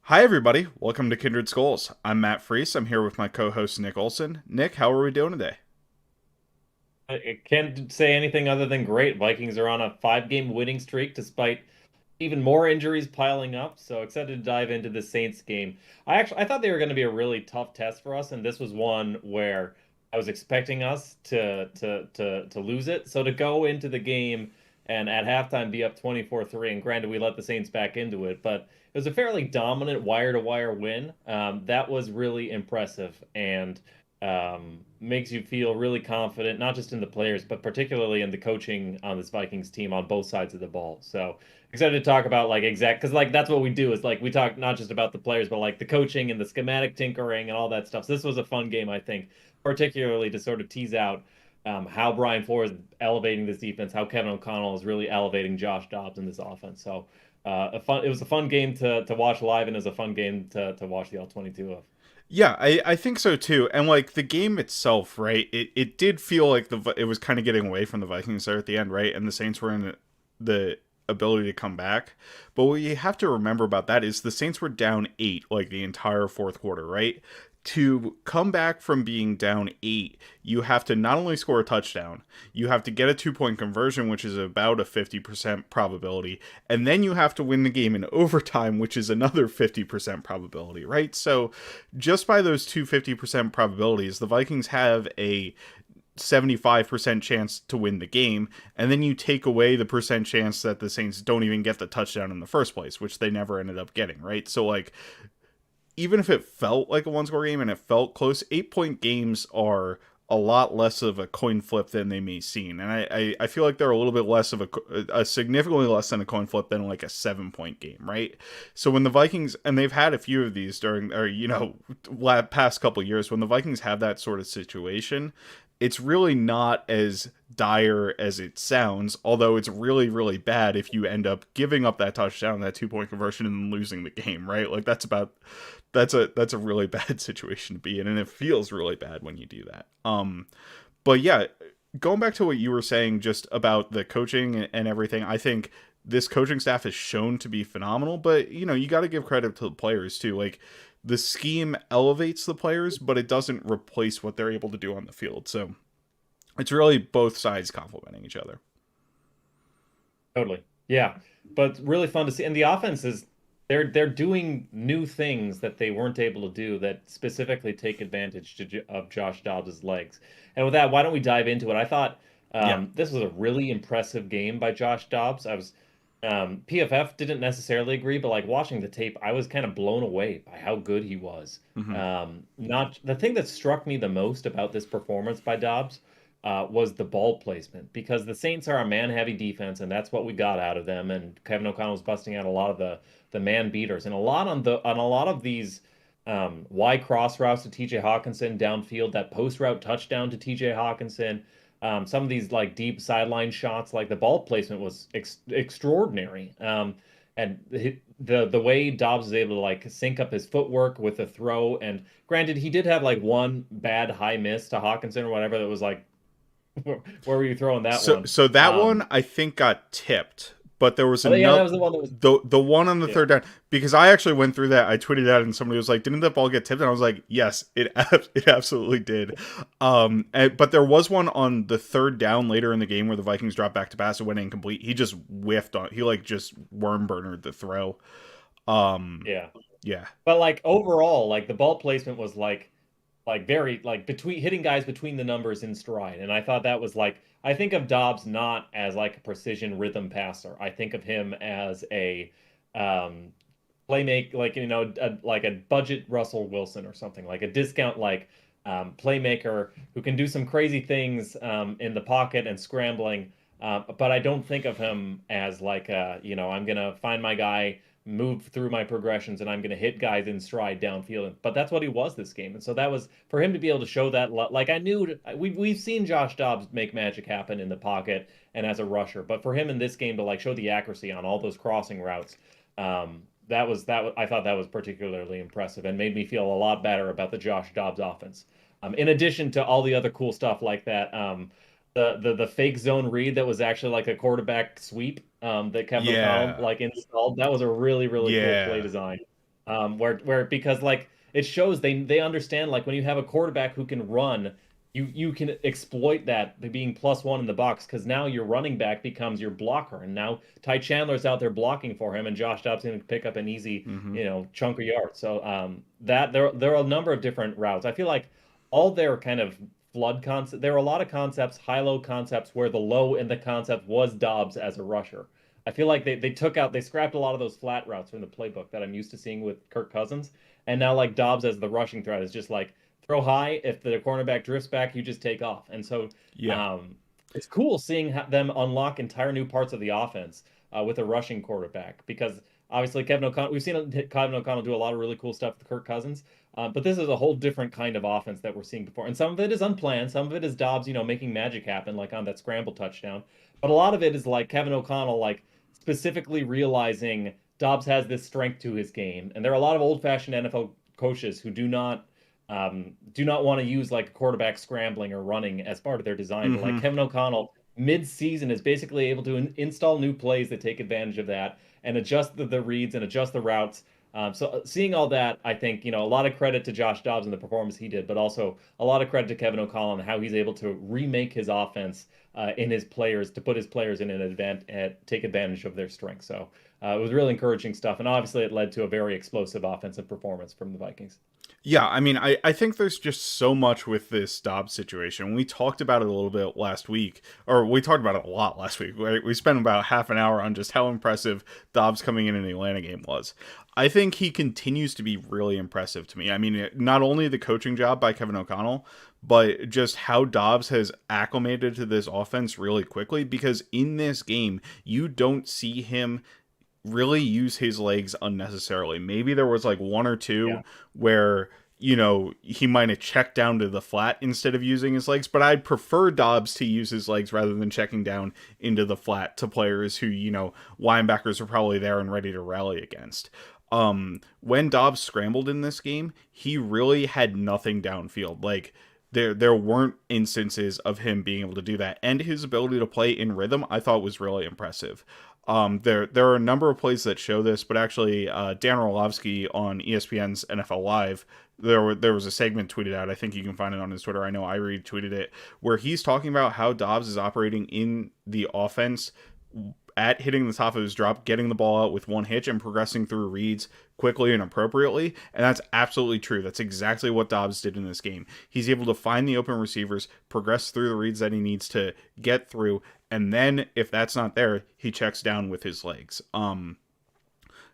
Hi, everybody. Welcome to Kindred Skols. I'm Matt Freese. I'm here with my co host, Nick Olson. Nick, how are we doing today? I can't say anything other than great. Vikings are on a five-game winning streak despite even more injuries piling up. So excited to dive into the Saints game. I thought they were going to be a really tough test for us, and this was one where I was expecting us to lose it. So to go into the game and at halftime be up 24-3, and granted we let the Saints back into it, but it was a fairly dominant wire-to-wire win. That was really impressive and makes you feel really confident, not just in the players, but particularly in the coaching on this Vikings team on both sides of the ball. So excited to talk about because that's what we do is like we talk not just about the players, but like the coaching and the schematic tinkering and all that stuff. So this was a fun game, I think, particularly to sort of tease out how Brian Flores is elevating this defense, how Kevin O'Connell is really elevating Josh Dobbs in this offense. So it was a fun game to watch live, and it was a fun game to watch the L-22 of. Yeah, I think so too. And like the game itself, right? It did feel like it was kind of getting away from the Vikings there at the end, right? And the Saints were in the ability to come back. But what you have to remember about that is the Saints were down 8 like the entire fourth quarter, right? To come back from being down 8, you have to not only score a touchdown, you have to get a 2 point conversion, which is about a 50% probability, and then you have to win the game in overtime, which is another 50% probability, right? So just by those two 50% probabilities, the Vikings have a 75% chance to win the game, and then you take away the percent chance that the Saints don't even get the touchdown in the first place, which they never ended up getting, right? So like even if it felt like a one score game and it felt close, 8 point games are a lot less of a coin flip than they may seem. And I feel like they're a little bit less of a significantly less than a coin flip than like a 7 point game, right? So when the Vikings, and they've had a few of these during, or, past couple years, when the Vikings have that sort of situation, it's really not as dire as it sounds, although it's really, really bad if you end up giving up that touchdown, that 2 point conversion, and losing the game, right? Like that's a really bad situation to be in, and it feels really bad when you do that. But yeah, going back to what you were saying just about the coaching and everything, I think this coaching staff has shown to be phenomenal. But you got to give credit to the players too. Like the scheme elevates the players, but it doesn't replace what they're able to do on the field. So it's really both sides complementing each other. Totally. Yeah. But it's really fun to see. And the offense is they're doing new things that they weren't able to do that specifically take advantage of Josh Dobbs' legs. And with that, why don't we dive into it? I thought Yeah. this was a really impressive game by Josh Dobbs. I was PFF didn't necessarily agree, but like watching the tape, I was kind of blown away by how good he was. Mm-hmm. Not the thing that struck me the most about this performance by Dobbs was the ball placement because the Saints are a man-heavy defense, and that's what we got out of them. And Kevin O'Connell was busting out a lot of the man beaters, and a lot on a lot of these Y cross routes to TJ Hockenson downfield, that post route touchdown to TJ Hockenson. Some of these like deep sideline shots, like the ball placement was extraordinary. And the way Dobbs is able to like sync up his footwork with the throw, and granted, he did have like one bad high miss to Hockenson or whatever that was like, where were you throwing that So one? so that one I think got tipped, but there was Oh yeah, that another was the one that was the one on the yeah. third down, because I actually went through that. I tweeted out and somebody was like, "Didn't that ball get tipped?" And I was like, "Yes, it absolutely did." But there was one on the third down later in the game where the Vikings dropped back to pass and went incomplete. He just whiffed on. He like just worm burnered the throw. Um, Yeah. yeah, But like overall, like the ball placement was like very like between hitting guys between the numbers in stride. And I thought that was like I think of Dobbs not as like a precision rhythm passer. I think of him as a um playmake like like a budget Russell Wilson or something, like a discount like playmaker who can do some crazy things in the pocket and scrambling. But I don't think of him as like I'm gonna find my guy, move through my progressions, and I'm going to hit guys in stride downfield. But that's what he was this game. And so that was for him to be able to show that. Like I knew we've seen Josh Dobbs make magic happen in the pocket and as a rusher, but for him in this game to like show the accuracy on all those crossing routes, that was I thought that was particularly impressive and made me feel a lot better about the Josh Dobbs offense. In addition to all the other cool stuff like that, the fake zone read that was actually like a quarterback sweep that Kevin O'Connell yeah, like installed. That was a really really cool play yeah. design. where because like it shows they understand like when you have a quarterback who can run, you can exploit that being +1 in the box because now your running back becomes your blocker, and now Ty Chandler's out there blocking for him, and Josh Dobbs can pick up an easy Hmm. chunk of yards. So that there are a number of different routes. I feel like all their kind of flood concept. There are a lot of concepts, high-low concepts, where the low in the concept was Dobbs as a rusher. I feel like they scrapped a lot of those flat routes from the playbook that I'm used to seeing with Kirk Cousins, and now like Dobbs as the rushing threat is just like throw high. If the cornerback drifts back, you just take off. And so Yeah. um, it's cool seeing them unlock entire new parts of the offense with a rushing quarterback because obviously Kevin O'Connell. We've seen Kevin O'Connell do a lot of really cool stuff with Kirk Cousins, but this is a whole different kind of offense that we're seeing before. And some of it is unplanned. Some of it is Dobbs, making magic happen, like on that scramble touchdown. But a lot of it is like Kevin O'Connell, like specifically realizing Dobbs has this strength to his game, and there are a lot of old-fashioned NFL coaches who do not want to use like a quarterback scrambling or running as part of their design. But like Hmm. Kevin O'Connell, mid-season is basically able to install new plays that take advantage of that and adjust the reads and adjust the routes. So seeing all that, I think a lot of credit to Josh Dobbs and the performance he did, but also a lot of credit to Kevin O'Connell and how he's able to remake his offense in his players to put his players in an take advantage of their strengths. So it was really encouraging stuff, and obviously it led to a very explosive offensive performance from the Vikings. Yeah, I mean, I think there's just so much with this Dobbs situation. We talked about it a little bit last week, or we talked about it a lot last week. Right? We spent about half an hour on just how impressive Dobbs coming in the Atlanta game was. I think he continues to be really impressive to me. I mean, not only the coaching job by Kevin O'Connell, but just how Dobbs has acclimated to this offense really quickly because in this game, you don't see him really use his legs unnecessarily. Maybe there was like one or two Yeah. where he might have checked down to the flat instead of using his legs, but I'd prefer Dobbs to use his legs rather than checking down into the flat to players who, linebackers are probably there and ready to rally against. When Dobbs scrambled in this game, he really had nothing downfield. Like there weren't instances of him being able to do that, and his ability to play in rhythm I thought was really impressive. There are a number of plays that show this, but actually, Dan Orlovsky on ESPN's NFL Live, there was a segment tweeted out. I think you can find it on his Twitter. I know I retweeted it, where he's talking about how Dobbs is operating in the offense at hitting the top of his drop, getting the ball out with one hitch, and progressing through reads quickly and appropriately. And that's absolutely true. That's exactly what Dobbs did in this game. He's able to find the open receivers, progress through the reads that he needs to get through, and then if that's not there, he checks down with his legs.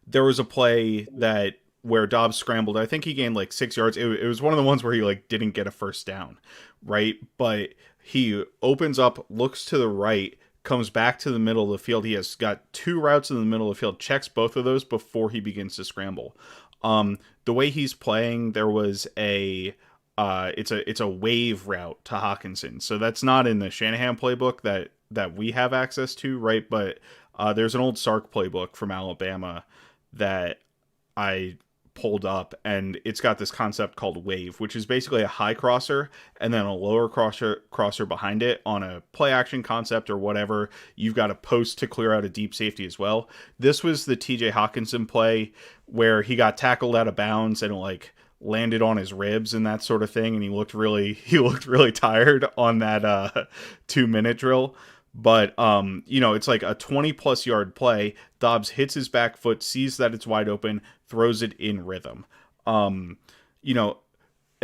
There was a play that where Dobbs scrambled. I think he gained like 6 yards. It was one of the ones where he like didn't get a first down, right? But he opens up, looks to the right, comes back to the middle of the field. He has got two routes in the middle of the field, checks both of those before he begins to scramble. The way he's playing, there was it's a wave route to Hockenson. So that's not in the Shanahan playbook that we have access to, right? But there's an old Sark playbook from Alabama that I pulled up, and it's got this concept called wave, which is basically a high crosser and then a lower crosser behind it on a play action concept or whatever. You've got a post to clear out a deep safety as well. This was the TJ Hockenson play where he got tackled out of bounds and like landed on his ribs and that sort of thing, and he looked really tired on that 2 minute drill. But it's like a 20+ yard play. Dobbs hits his back foot, sees that it's wide open, throws it in rhythm. You know,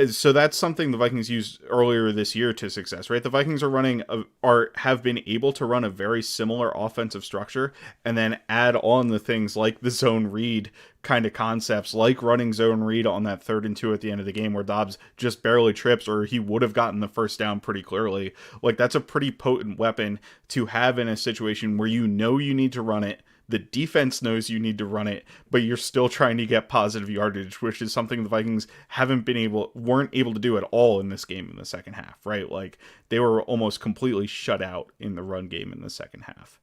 so that's something the Vikings used earlier this year to success, right? The Vikings have been able to run a very similar offensive structure and then add on the things like the zone read kind of concepts, like running zone read on that 3rd and 2 at the end of the game where Dobbs just barely trips, or he would have gotten the first down pretty clearly. Like, that's a pretty potent weapon to have in a situation where you need to run it. The defense knows you need to run it, but you're still trying to get positive yardage, which is something the Vikings weren't able to do at all in this game in the second half, right? Like, they were almost completely shut out in the run game in the second half.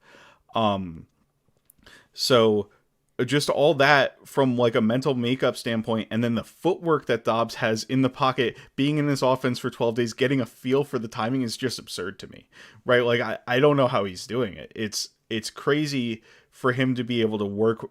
So just all that from like a mental makeup standpoint, and then the footwork that Dobbs has in the pocket, being in this offense for 12 days, getting a feel for the timing is just absurd to me, right? Like, I don't know how he's doing it. It's crazy for him to be able to work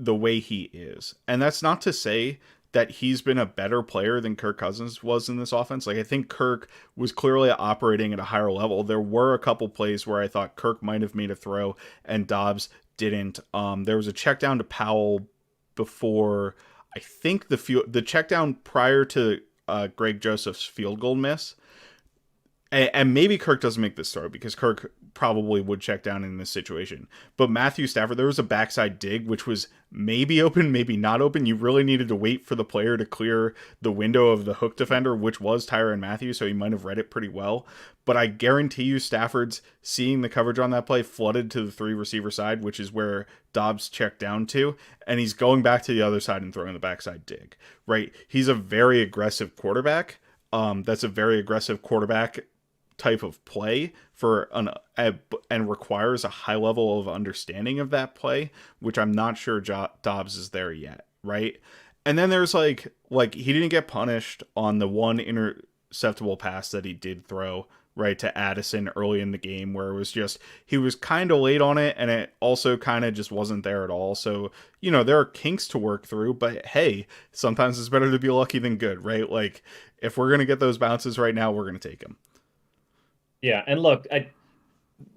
the way he is. And that's not to say that he's been a better player than Kirk Cousins was in this offense. Like, I think Kirk was clearly operating at a higher level. There were a couple plays where I thought Kirk might have made a throw and Dobbs didn't. There was a check down to Powell before, I think the check down prior to Greg Joseph's field goal miss. And maybe Kirk doesn't make this throw because Kirk probably would check down in this situation. But Matthew Stafford, there was a backside dig, which was maybe open, maybe not open. You really needed to wait for the player to clear the window of the hook defender, which was Tyrann Mathieu, so he might have read it pretty well. But I guarantee you Stafford's seeing the coverage on that play flooded to the 3 receiver side, which is where Dobbs checked down to, and he's going back to the other side and throwing the backside dig, right? He's a very aggressive quarterback. That's a very aggressive quarterback type of play and requires a high level of understanding of that play, which I'm not sure Dobbs is there yet, right? And then there's like he didn't get punished on the one interceptable pass that he did throw, right, to Addison early in the game, where it was just he was kind of late on it and it also kind of just wasn't there at all. So, there are kinks to work through, but hey, sometimes it's better to be lucky than good, right? Like, if we're going to get those bounces right now, we're going to take them. Yeah, and look,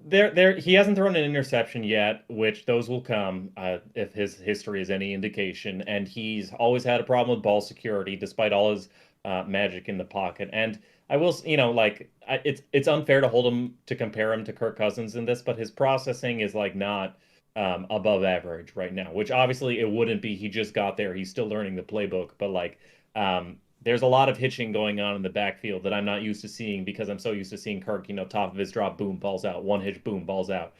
he hasn't thrown an interception yet, which those will come if his history is any indication. And he's always had a problem with ball security, despite all his magic in the pocket. And I will, it's unfair to compare him to Kirk Cousins in this, but his processing is like not above average right now, which obviously it wouldn't be. He just got there. He's still learning the playbook, but there's a lot of hitching going on in the backfield that I'm not used to seeing because I'm so used to seeing Kirk, top of his drop, boom, balls out, one hitch, boom, balls out.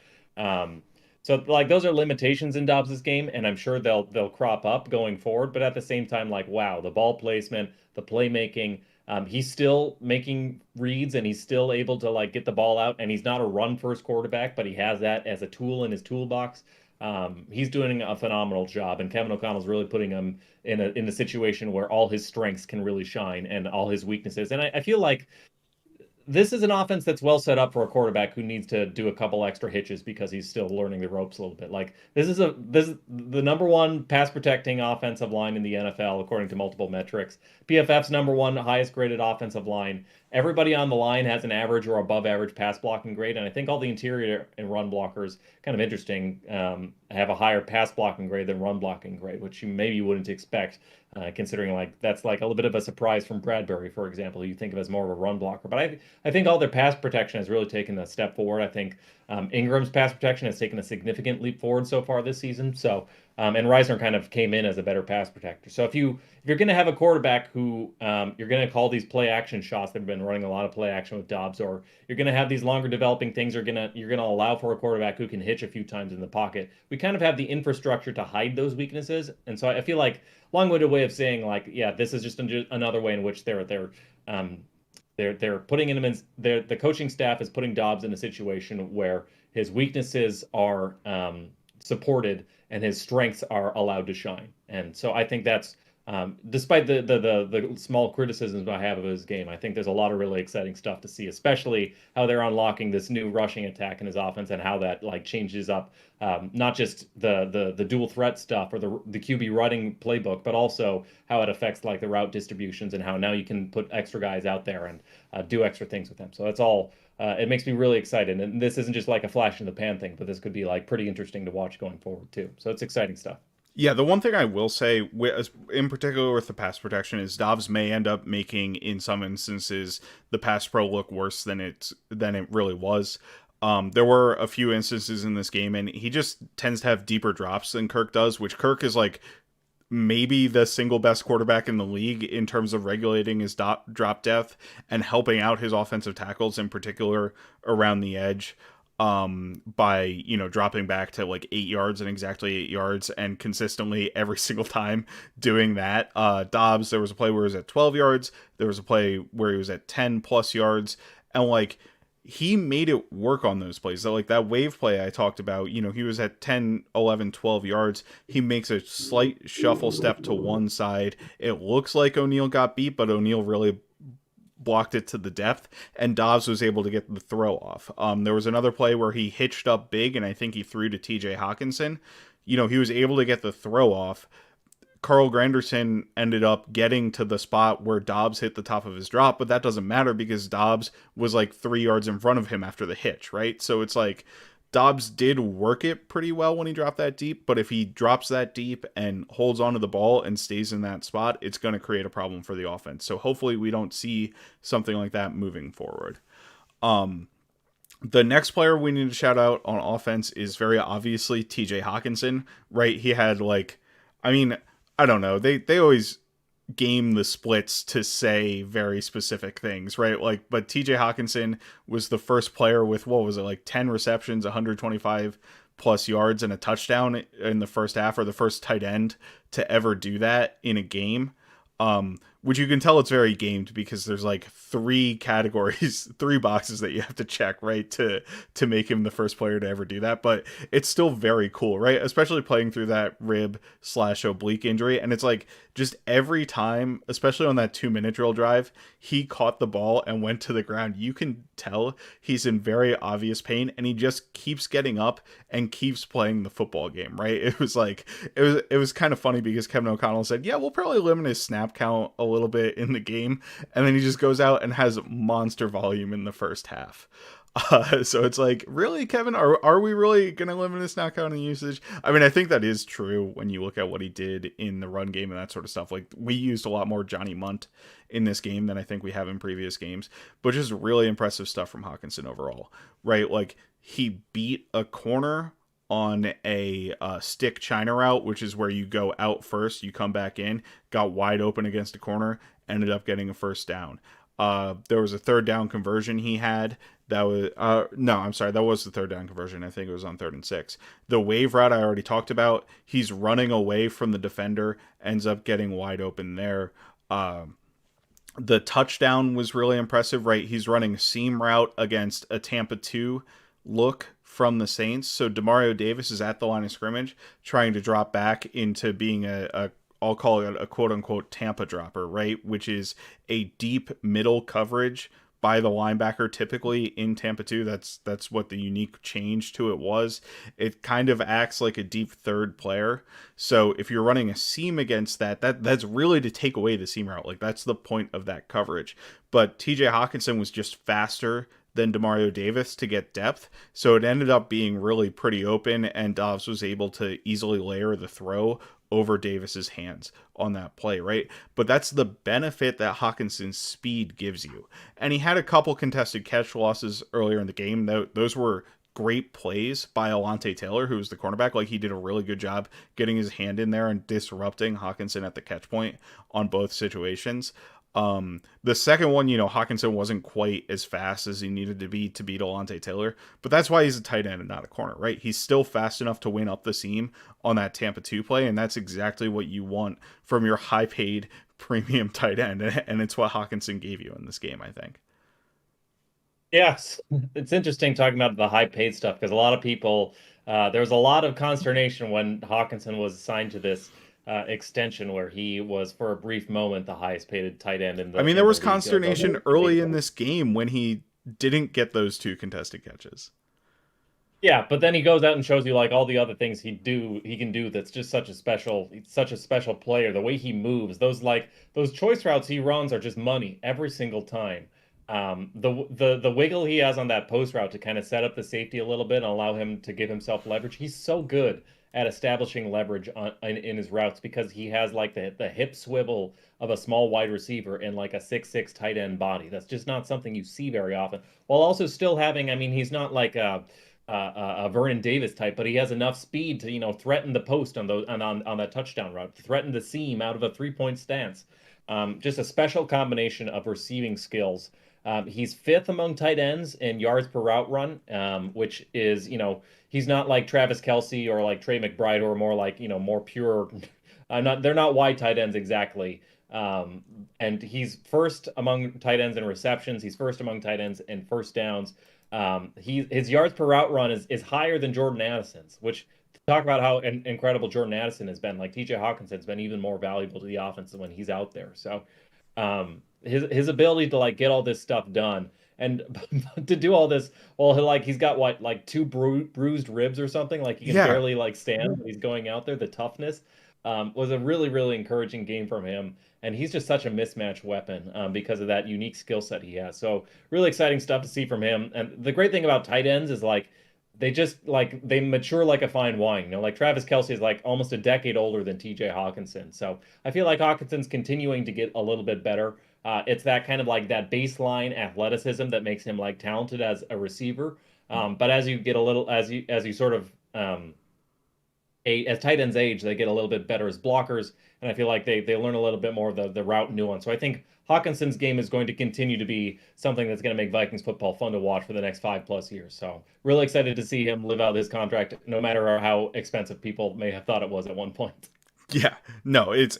So those are limitations in Dobbs's game, and I'm sure they'll crop up going forward. But at the same time, wow, the ball placement, the playmaking, he's still making reads and he's still able to get the ball out. And he's not a run first quarterback, but he has that as a tool in his toolbox. He's doing a phenomenal job, and Kevin O'Connell's really putting him in a situation where all his strengths can really shine and all his weaknesses. And I feel like this is an offense that's well set up for a quarterback who needs to do a couple extra hitches because he's still learning the ropes a little bit. This is the number one pass protecting offensive line in the NFL according to multiple metrics. PFF's number one highest graded offensive line. Everybody on the line has an average or above average pass blocking grade, and I think all the interior and run blockers, kind of interesting, have a higher pass blocking grade than run blocking grade, which you maybe wouldn't expect, considering that's a little bit of a surprise from Bradbury, for example, who you think of as more of a run blocker. But I think all their pass protection has really taken a step forward. I think Ingram's pass protection has taken a significant leap forward so far this season. So, and Reisner kind of came in as a better pass protector. So if you're going to have a quarterback who you're going to call these play action shots, they've been running a lot of play action with Dobbs, or you're going to have these longer developing things, you're going to allow for a quarterback who can hitch a few times in the pocket. We kind of have the infrastructure to hide those weaknesses, and so I feel like long-winded way of saying yeah, this is just another way in which they're putting him in. The coaching staff is putting Dobbs in a situation where his weaknesses are supported and his strengths are allowed to shine. And so I think that's despite the small criticisms I have of his game, I think there's a lot of really exciting stuff to see, especially how they're unlocking this new rushing attack in his offense and how that changes up not just the dual threat stuff or the QB running playbook, but also how it affects the route distributions and how now you can put extra guys out there and do extra things with them. So that's all. It makes me really excited, and this isn't just a flash in the pan thing, but this could be pretty interesting to watch going forward too. So it's exciting stuff. Yeah, the one thing I will say, in particular with the pass protection, is Dobbs may end up making, in some instances, the pass pro look worse than it really was. There were a few instances in this game, and he just tends to have deeper drops than Kirk does, which Kirk is maybe the single best quarterback in the league in terms of regulating his drop depth and helping out his offensive tackles, in particular around the edge. By dropping back to 8 yards and exactly 8 yards and consistently every single time doing that. Dobbs, there was a play where he was at 12 yards, there was a play where he was at 10 plus yards, and he made it work on those plays. So that wave play I talked about, he was at 10, 11, 12 yards. He makes a slight shuffle step to one side. It looks like O'Neal got beat, but O'Neal really blocked it to the depth, and Dobbs was able to get the throw off. There was another play where he hitched up big, and I think he threw to TJ Hockenson. he was able to get the throw off. Carl Granderson ended up getting to the spot where Dobbs hit the top of his drop, but that doesn't matter because Dobbs was like 3 yards in front of him after the hitch, right? So it's like Dobbs did work it pretty well when he dropped that deep, but if he drops that deep and holds onto the ball and stays in that spot, it's going to create a problem for the offense. So hopefully we don't see something like that moving forward. The next player we need to shout out on offense is very obviously TJ Hockenson, right? He had like, I mean, I don't know. They always game the splits to say very specific things, right? Like, but TJ Hockenson was the first player with, what was it, like 10 receptions, 125 plus yards and a touchdown in the first half, or the first tight end to ever do that in a game. Which you can tell it's very gamed because there's like three categories, three boxes that you have to check, right, to make him the first player to ever do that. But it's still very cool, right? Especially playing through that rib/oblique injury. And it's like just every time, especially on that 2-minute drill drive, he caught the ball and went to the ground. You can tell he's in very obvious pain, and he just keeps getting up and keeps playing the football game, right? It was like it was kind of funny because Kevin O'Connell said, yeah, we'll probably limit his snap count a little bit in the game, and then he just goes out and has monster volume in the first half. So it's like, really, Kevin, are we really going to limit his snap count and usage? I mean, I think that is true when you look at what he did in the run game and that sort of stuff. Like, we used a lot more Johnny Munt in this game than I think we have in previous games, but just really impressive stuff from Hockenson overall, right? Like, he beat a corner on a stick China route, which is where you go out first, you come back in, got wide open against a corner, ended up getting a first down. There was a third down conversion he had. That was no, I'm sorry, that was the third down conversion. I think it was on 3rd and 6. The wave route I already talked about. He's running away from the defender, ends up getting wide open there. The touchdown was really impressive, right? He's running a seam route against a Tampa 2 look from the Saints. So Demario Davis is at the line of scrimmage trying to drop back into being a I'll call it a quote unquote Tampa dropper, right? Which is a deep middle coverage by the linebacker typically in Tampa 2. That's what the unique change to it was. It kind of acts like a deep third player. So if you're running a seam against that's really to take away the seam route. Like, that's the point of that coverage. But TJ Hockenson was just faster than Demario Davis to get depth, so it ended up being really pretty open, and Dobbs was able to easily layer the throw over Davis's hands on that play, right? But that's the benefit that Hockenson's speed gives you. And he had a couple contested catch losses earlier in the game. Those were great plays by Alontae Taylor, who was the cornerback. Like, he did a really good job getting his hand in there and disrupting Hockenson at the catch point on both situations. The second one, Hockenson wasn't quite as fast as he needed to beat Alontae Taylor, but that's why he's a tight end and not a corner, right? He's still fast enough to win up the seam on that Tampa 2 play, and that's exactly what you want from your high-paid premium tight end, and it's what Hockenson gave you in this game, I think. Yes, it's interesting talking about the high-paid stuff because a lot of people, there was a lot of consternation when Hockenson was assigned to this extension where he was for a brief moment the highest paid tight end in the. I mean, in there the was league. consternation early in this game when he didn't get those 2 contested catches. Yeah, but then he goes out and shows you like all the other things he can do that's just such a special player. The way he moves, those choice routes he runs are just money every single time. The wiggle he has on that post route to kind of set up the safety a little bit and allow him to give himself leverage. He's so good at establishing leverage in his routes because he has like the hip swivel of a small wide receiver and like a 6'6" tight end body. That's just not something you see very often. While also still having, I mean, he's not like a Vernon Davis type, but he has enough speed to threaten the post on that touchdown route, threaten the seam out of a 3-point stance. Just a special combination of receiving skills. He's 5th among tight ends in yards per route run, which is, he's not like Travis Kelce or like Trey McBride, who are more like, more pure. They're not wide tight ends exactly. And he's first among tight ends in receptions. He's first among tight ends in first downs. His yards per route run is higher than Jordan Addison's, which talk about how incredible Jordan Addison has been. Like TJ Hawkinson's been even more valuable to the offense when he's out there. So his ability to like get all this stuff done And to do all this, well, he's got what, like two bruised ribs or something. Like he can Yeah, barely like stand when he's going out there. The toughness was a really, really encouraging game from him. And he's just such a mismatch weapon because of that unique skill set he has. So really exciting stuff to see from him. And the great thing about tight ends is like they just like they mature like a fine wine. You know, like Travis Kelce is like almost a decade older than TJ Hockenson. So I feel like Hockenson's continuing to get a little bit better. It's that kind of like that baseline athleticism that makes him like talented as a receiver. But as you get a little as you sort of as tight ends age, they get a little bit better as blockers, and I feel like they learn a little bit more of the route nuance. So I think Hawkinson's game is going to continue to be something that's going to make Vikings football fun to watch for the next 5+ years. So really excited to see him live out his contract, no matter how expensive people may have thought it was at one point. yeah. No, it's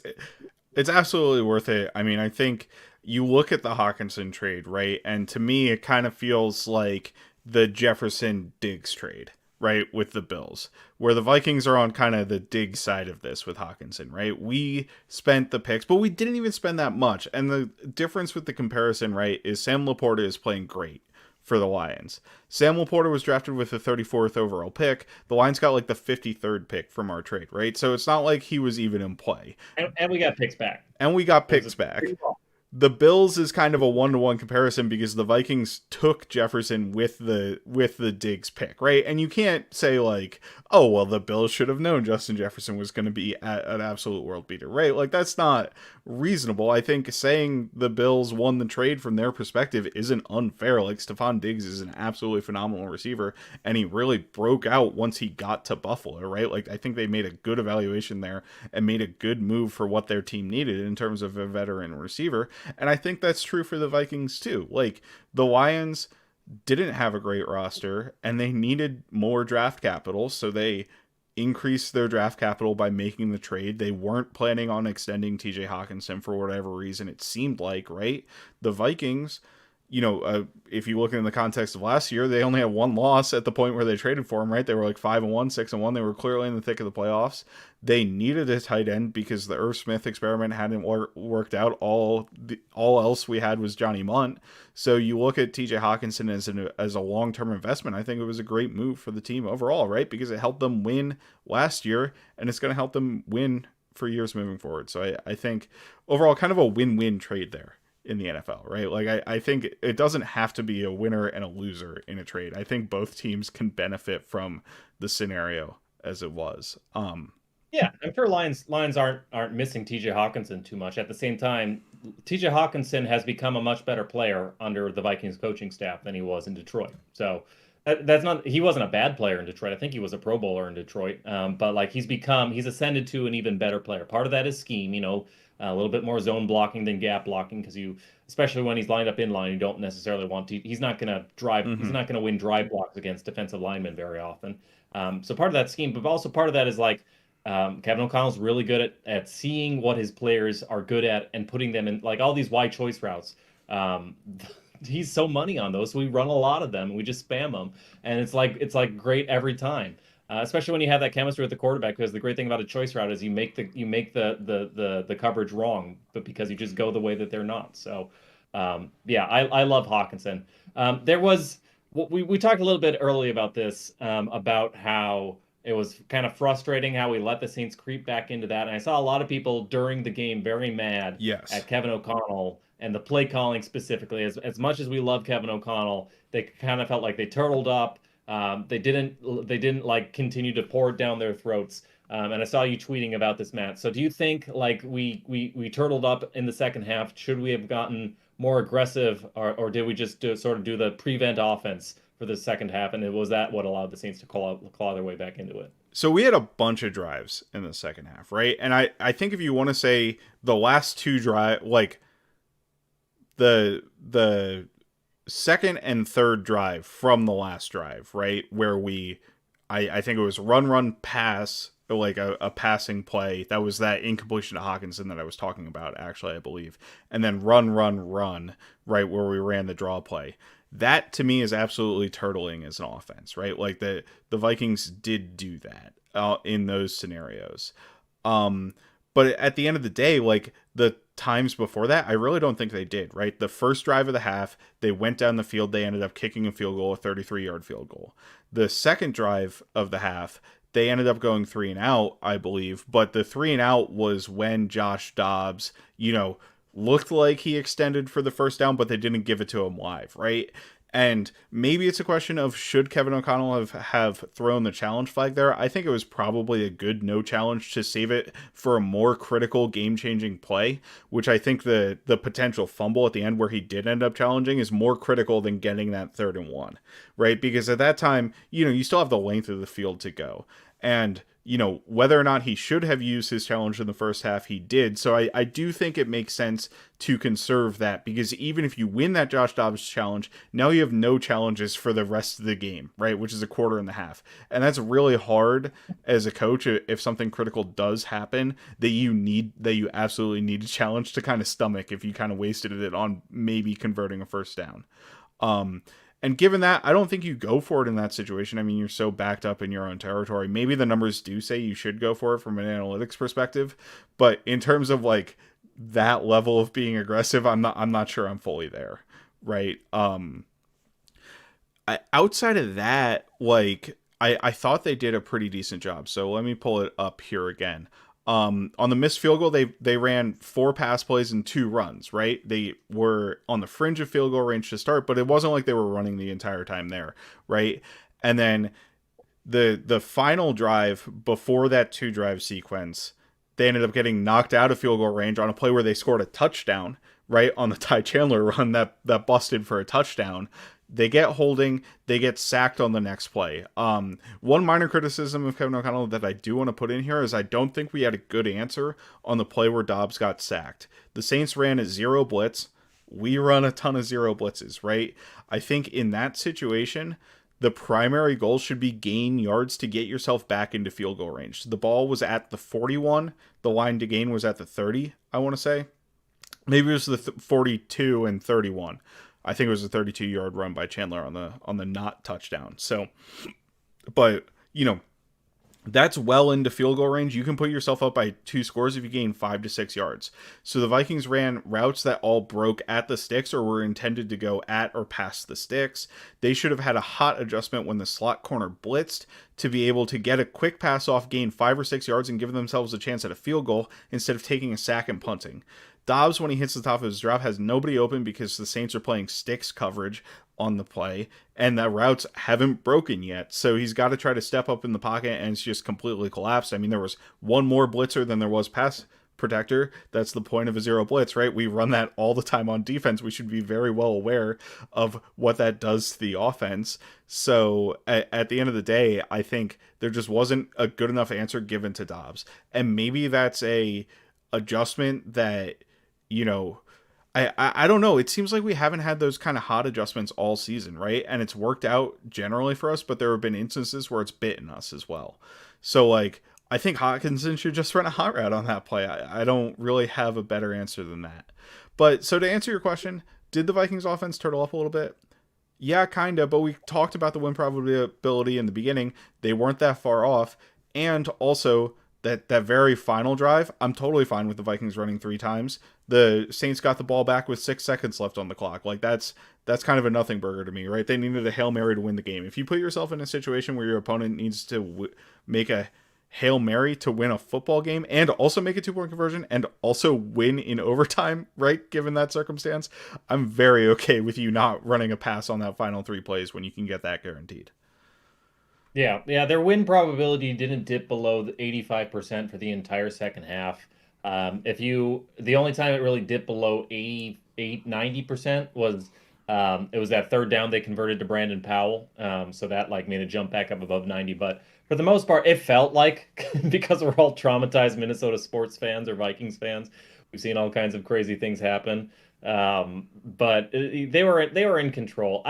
absolutely worth it. I mean, I think you look at the Hockenson trade, right? And to me, it kind of feels like the Jefferson Diggs trade, right? With the Bills, where the Vikings are on kind of the Diggs side of this with Hockenson, right? We spent the picks, but we didn't even spend that much. And the difference with the comparison, right, is Sam Laporta is playing great for the Lions. Sam Laporta was drafted with the 34th overall pick. The Lions got like the 53rd pick from our trade, right? So it's not like he was even in play. And we got picks back. And we got picks back. The Bills is kind of a 1-to-1 comparison because the Vikings took Jefferson with the Diggs pick, right? And you can't say like, oh, well, the Bills should have known Justin Jefferson was going to be an absolute world beater, right? Like, that's not reasonable. I think saying the Bills won the trade from their perspective isn't unfair. Like, Stephon Diggs is an absolutely phenomenal receiver, and he really broke out once he got to Buffalo, right? Like, I think they made a good evaluation there and made a good move for what their team needed in terms of a veteran receiver. And I think that's true for the Vikings too. Like, the Lions didn't have a great roster and they needed more draft capital, so they increased their draft capital by making the trade. They weren't planning on extending TJ Hockenson for whatever reason it seemed like, right? The Vikings, if you look in the context of last year, they only had one loss at the point where they traded for him, right? They were like 5-1, 6-1. They were clearly in the thick of the playoffs. They needed a tight end because the Irv Smith experiment hadn't worked out. All else we had was Johnny Munt. So you look at TJ Hockenson as a long-term investment. I think it was a great move for the team overall, right? Because it helped them win last year, and it's going to help them win for years moving forward. So I think overall kind of a win-win trade there in the NFL, right? Like, I think it doesn't have to be a winner and a loser in a trade. I think both teams can benefit from the scenario as it was. Yeah, I'm sure Lions aren't missing TJ Hockenson too much. At the same time, TJ Hockenson has become a much better player under the Vikings coaching staff than he was in Detroit. So that's not he wasn't a bad player in Detroit. I think he was a Pro Bowler in Detroit. But like he's ascended to an even better player. Part of that is scheme, a little bit more zone blocking than gap blocking because especially when he's lined up in line, you don't necessarily want to. He's not going to drive. Mm-hmm. He's not going to win drive blocks against defensive linemen very often. So part of that scheme, but also part of that is like Kevin O'Connell's really good at seeing what his players are good at and putting them in like all these wide choice routes. He's so money on those, so we run a lot of them and we just spam them, and it's like great every time. Especially when you have that chemistry with the quarterback, because the great thing about a choice route is you make the coverage wrong, but because you just go the way that they're not. So, I love Hockenson. We talked a little bit early about this, about how it was kind of frustrating how we let the Saints creep back into that, and I saw a lot of people during the game very mad at Kevin O'Connell and the play calling specifically. As much as we love Kevin O'Connell, they kind of felt like they turtled up. They didn't like continue to pour it down their throats. And I saw you tweeting about this, Matt. So do you think like we turtled up in the second half? Should we have gotten more aggressive, or did we just do the prevent offense for the second half? And was that what allowed the Saints to claw their way back into it? So we had a bunch of drives in the second half, right? And I think if you want to say the last two drive, like the second and third drive from the last drive, right? Where I think it was run, pass, like a passing play. That was that incompletion to Hockenson that I was talking about, actually, I believe. And then run, right, where we ran the draw play. That, to me, is absolutely turtling as an offense, right? Like, the Vikings did do that in those scenarios. But at the end of the day, like, the times before that, I really don't think they did, right? The first drive of the half, they went down the field, they ended up kicking a field goal, a 33-yard field goal. The second drive of the half, they ended up going 3-and-out, I believe, but the 3-and-out was when Josh Dobbs, looked like he extended for the first down, but they didn't give it to him live, right? And maybe it's a question of should Kevin O'Connell have thrown the challenge flag there? I think it was probably a good no challenge to save it for a more critical game-changing play, which I think the potential fumble at the end where he did end up challenging is more critical than getting that 3rd-and-1, right? Because at that time, you still have the length of the field to go. And whether or not he should have used his challenge in the first half, he did. So I do think it makes sense to conserve that, because even if you win that Josh Dobbs challenge, now you have no challenges for the rest of the game, right? Which is a quarter and a half. And that's really hard as a coach if something critical does happen that you absolutely need a challenge to kind of stomach if you kind of wasted it on maybe converting a first down. And given that, I don't think you go for it in that situation. I mean, you're so backed up in your own territory. Maybe the numbers do say you should go for it from an analytics perspective, but in terms of like that level of being aggressive, I'm not sure I'm fully there, right? Outside of that, like I thought they did a pretty decent job. So let me pull it up here again. On the missed field goal, they ran 4 pass plays and 2 runs, right? They were on the fringe of field goal range to start, but it wasn't like they were running the entire time there, right? And then the final drive before that 2-drive sequence, they ended up getting knocked out of field goal range on a play where they scored a touchdown, right? On the Ty Chandler run that busted for a touchdown. They get holding, they get sacked on the next play. One minor criticism of Kevin O'Connell that I do want to put in here is I don't think we had a good answer on the play where Dobbs got sacked. The Saints ran a 0 blitz. We run a ton of 0 blitzes, right? I think in that situation, the primary goal should be gain yards to get yourself back into field goal range. The ball was at the 41. The line to gain was at the 30, I want to say. Maybe it was the 42 and 31. I think it was a 32-yard run by Chandler on the not touchdown. So, but that's well into field goal range. You can put yourself up by 2 scores if you gain 5 to 6 yards. So the Vikings ran routes that all broke at the sticks or were intended to go at or past the sticks. They should have had a hot adjustment when the slot corner blitzed to be able to get a quick pass off, gain 5 or 6 yards, and give themselves a chance at a field goal instead of taking a sack and punting. Dobbs, when he hits the top of his drop, has nobody open because the Saints are playing sticks coverage on the play, and the routes haven't broken yet. So he's got to try to step up in the pocket, and it's just completely collapsed. I mean, there was one more blitzer than there was pass protector. That's the point of a 0 blitz, right? We run that all the time on defense. We should be very well aware of what that does to the offense. So at the end of the day, I think there just wasn't a good enough answer given to Dobbs. And maybe that's a adjustment that, I don't know. It seems like we haven't had those kind of hot adjustments all season, right? And it's worked out generally for us, but there have been instances where it's bitten us as well. So, like, I think Hockenson should just run a hot route on that play. I don't really have a better answer than that. But, so to answer your question, did the Vikings offense turtle up a little bit? Yeah, kind of, but we talked about the win probability in the beginning. They weren't that far off. And also, that very final drive, I'm totally fine with the Vikings running 3 times. The Saints got the ball back with 6 seconds left on the clock. Like, that's kind of a nothing burger to me, right? They needed a Hail Mary to win the game. If you put yourself in a situation where your opponent needs to make a Hail Mary to win a football game and also make a 2-point conversion and also win in overtime, right? Given that circumstance, I'm very okay with you not running a pass on that final 3 plays when you can get that guaranteed. Yeah, their win probability didn't dip below the 85% for the entire second half. The only time it really dipped below 90% was it was that 3rd down they converted to Brandon Powell. So that like made it jump back up above 90. But for the most part, it felt like because we're all traumatized Minnesota sports fans or Vikings fans, we've seen all kinds of crazy things happen. But they were in control.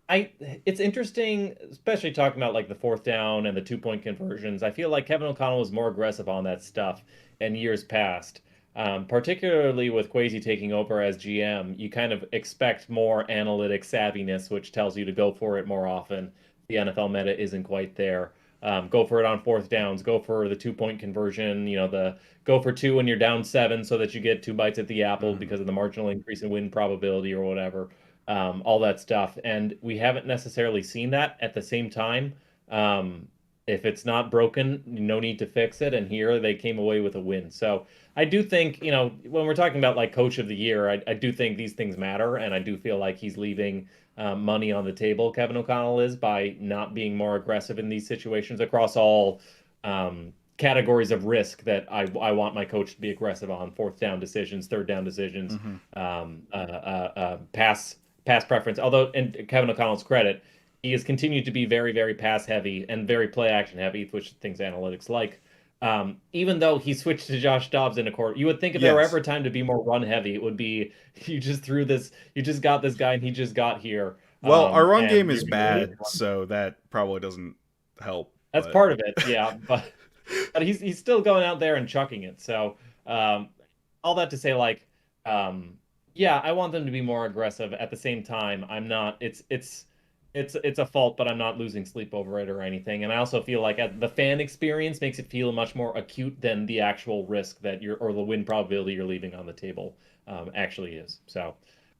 It's interesting, especially talking about like the 4th down and the 2-point conversions. I feel like Kevin O'Connell was more aggressive on that stuff in years past. Particularly with Kwesi taking over as GM, you kind of expect more analytic savviness, which tells you to go for it more often. The NFL meta isn't quite there. Go for it on fourth downs. Go for the 2-point conversion. The go for two when you're down 7 so that you get 2 bites at the apple because of the marginal increase in win probability or whatever. All that stuff. And we haven't necessarily seen that at the same time. If it's not broken, no need to fix it. And here they came away with a win. So I do think, when we're talking about like coach of the year, I do think these things matter. And I do feel like he's leaving money on the table, Kevin O'Connell is, by not being more aggressive in these situations across all categories of risk that I want my coach to be aggressive on: fourth down decisions, third down decisions, pass preference. Although, in Kevin O'Connell's credit, he has continued to be very, very pass heavy and very play action heavy, which things analytics like. Even though he switched to Josh Dobbs in a quarter, you would think if there were ever a time to be more run heavy, it would be you just got this guy and he just got here. Well, our run game is bad, so that probably doesn't help. That's part of it, yeah. But he's still going out there and chucking it. So all that to say, like, yeah, I want them to be more aggressive. At the same time, I'm not. It's a fault, but I'm not losing sleep over it or anything. And I also feel like the fan experience makes it feel much more acute than the actual risk that or the win probability you're leaving on the table actually is. So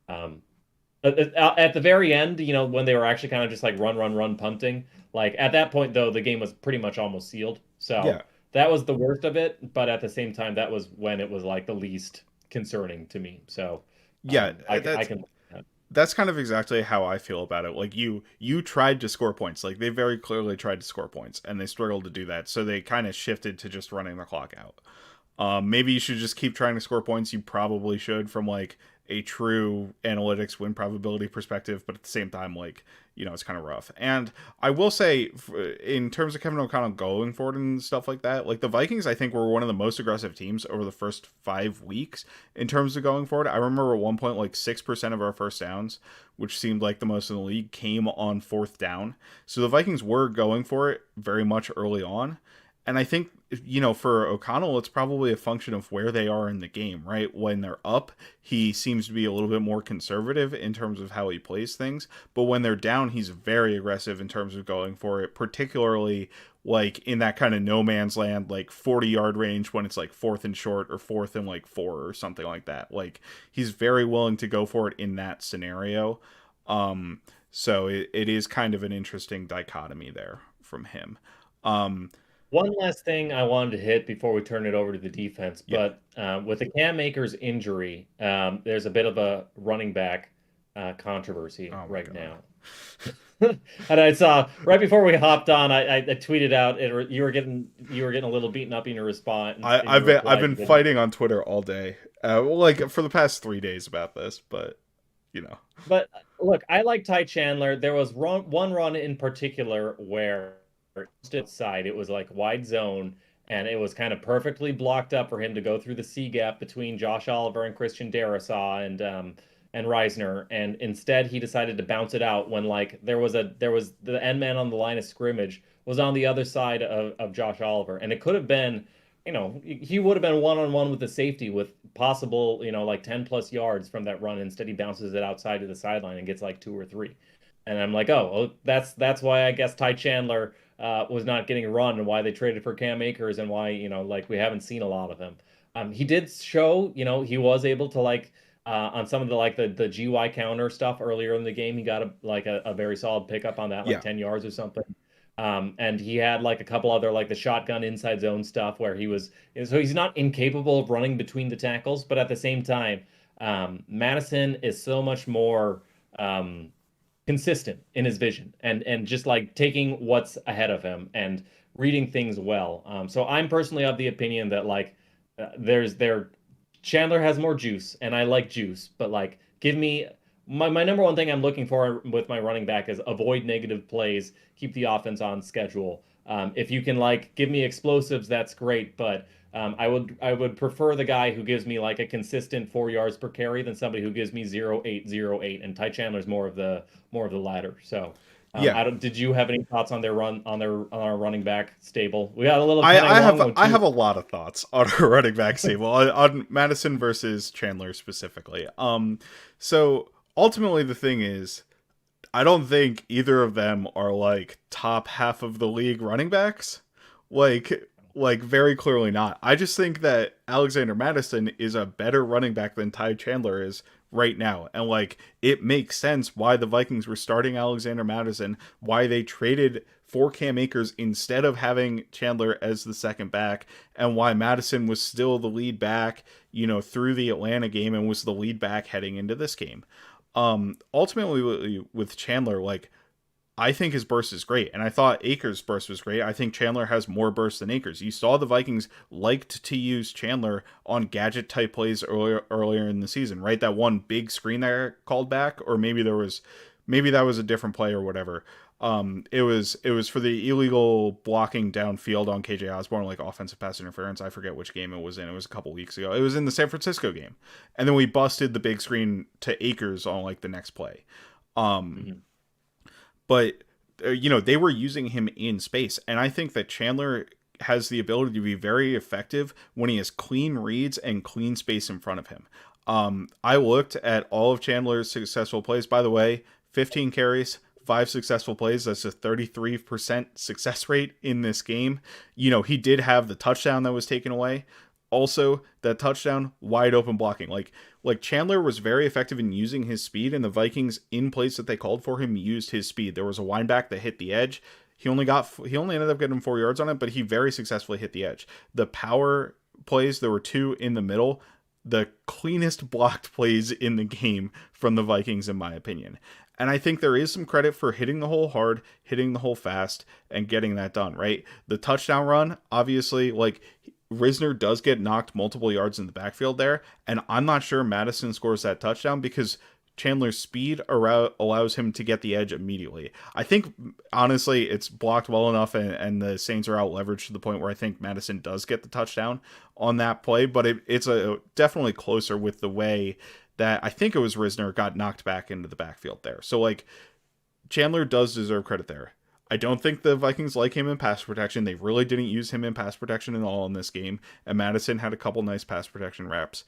at the very end, when they were actually kind of just like run punting, like at that point though, the game was pretty much almost sealed. So that was the worst of it. But at the same time, that was when it was like the least concerning to me. So I can. That's kind of exactly how I feel about it. Like you tried to score points. Like they very clearly tried to score points and they struggled to do that. So they kind of shifted to just running the clock out. Maybe you should just keep trying to score points. You probably should from like a true analytics win probability perspective. But at the same time, like, it's kind of rough. And I will say, in terms of Kevin O'Connell going forward and stuff like that, like the Vikings, I think were one of the most aggressive teams over the first 5 weeks in terms of going forward. I remember at one point, like 6% of our first downs, which seemed like the most in the league, came on fourth down. So the Vikings were going for it very much early on. And I think, for O'Connell, it's probably a function of where they are in the game, right? When they're up, he seems to be a little bit more conservative in terms of how he plays things. But when they're down, he's very aggressive in terms of going for it, particularly like in that kind of no man's land, like 40-yard range when it's like fourth and short or fourth and like 4 or something like that. Like he's very willing to go for it in that scenario. So it is kind of an interesting dichotomy there from him. One last thing I wanted to hit before we turn it over to the defense, but with the Cam Akers injury, there's a bit of a running back controversy right now. And I saw right before we hopped on, I tweeted out you were getting a little beaten up in your response. I've been fighting on Twitter all day, like for the past 3 days about this, but But look, I like Ty Chandler. There was one run in particular where outside it was like wide zone and it was kind of perfectly blocked up for him to go through the C gap between Josh Oliver and Christian Darrisaw and Reisner, and instead he decided to bounce it out when like there was the end man on the line of scrimmage was on the other side of Josh Oliver, and it could have been, he would have been one-on-one with the safety with possible, like 10 plus yards from that run. Instead he bounces it outside to the sideline and gets like 2 or 3, and I'm like, that's why I guess Ty Chandler was not getting run, and why they traded for Cam Akers, and why, like we haven't seen a lot of him. He did show, he was able to like on some of the like the GY counter stuff earlier in the game. He got a very solid pickup on that, like 10 yards or something. And he had like a couple other like the shotgun inside zone stuff where so he's not incapable of running between the tackles, but at the same time, Mattison is so much more consistent in his vision and just like taking what's ahead of him and reading things well. So I'm personally of the opinion that like Chandler has more juice, and I like juice, but like give me my number one thing I'm looking for with my running back is avoid negative plays, keep the offense on schedule. If you can like give me explosives, that's great, but I would prefer the guy who gives me like a consistent 4 yards per carry than somebody who gives me 0.808. And Ty Chandler's more of the latter. So did you have any thoughts on our running back stable? We got a little. I have a lot of thoughts on our running back stable on Mattison versus Chandler specifically. So ultimately the thing is, I don't think either of them are like top half of the league running backs. Like very clearly not. I just think that Alexander Mattison is a better running back than Ty Chandler is right now. And like it makes sense why the Vikings were starting Alexander Mattison, why they traded for Cam Akers instead of having Chandler as the second back, and why Mattison was still the lead back, through the Atlanta game and was the lead back heading into this game. Ultimately with Chandler, like I think his burst is great, and I thought Akers' burst was great. I think Chandler has more burst than Akers. You saw the Vikings liked to use Chandler on gadget type plays earlier in the season, right? That one big screen that got called back, or maybe that was a different play or whatever. It was for the illegal blocking downfield on KJ Osborne, like offensive pass interference. I forget which game it was in. It was a couple weeks ago. It was in the San Francisco game, and then we busted the big screen to Akers on like the next play. Mhm. But they were using him in space, and I think that Chandler has the ability to be very effective when he has clean reads and clean space in front of him. I looked at all of Chandler's successful plays. By the way, 15 carries, 5 successful plays. That's a 33% success rate in this game. He did have the touchdown that was taken away. Also, that touchdown, wide open blocking. Like Chandler was very effective in using his speed, and the Vikings, in plays that they called for him, used his speed. There was a wineback that hit the edge. He only ended up getting 4 yards on it, but he very successfully hit the edge. The power plays, there were 2 in the middle, the cleanest blocked plays in the game from the Vikings, in my opinion. And I think there is some credit for hitting the hole hard, hitting the hole fast, and getting that done, right? The touchdown run, obviously, like Risner does get knocked multiple yards in the backfield there, and I'm not sure Mattison scores that touchdown because Chandler's speed allows him to get the edge immediately. I think, honestly, it's blocked well enough, and the Saints are out leveraged to the point where I think Mattison does get the touchdown on that play, but it's definitely closer with the way that I think it was Risner got knocked back into the backfield there. So, like, Chandler does deserve credit there. I don't think the Vikings like him in pass protection. They really didn't use him in pass protection at all in this game, and Mattison had a couple nice pass protection reps.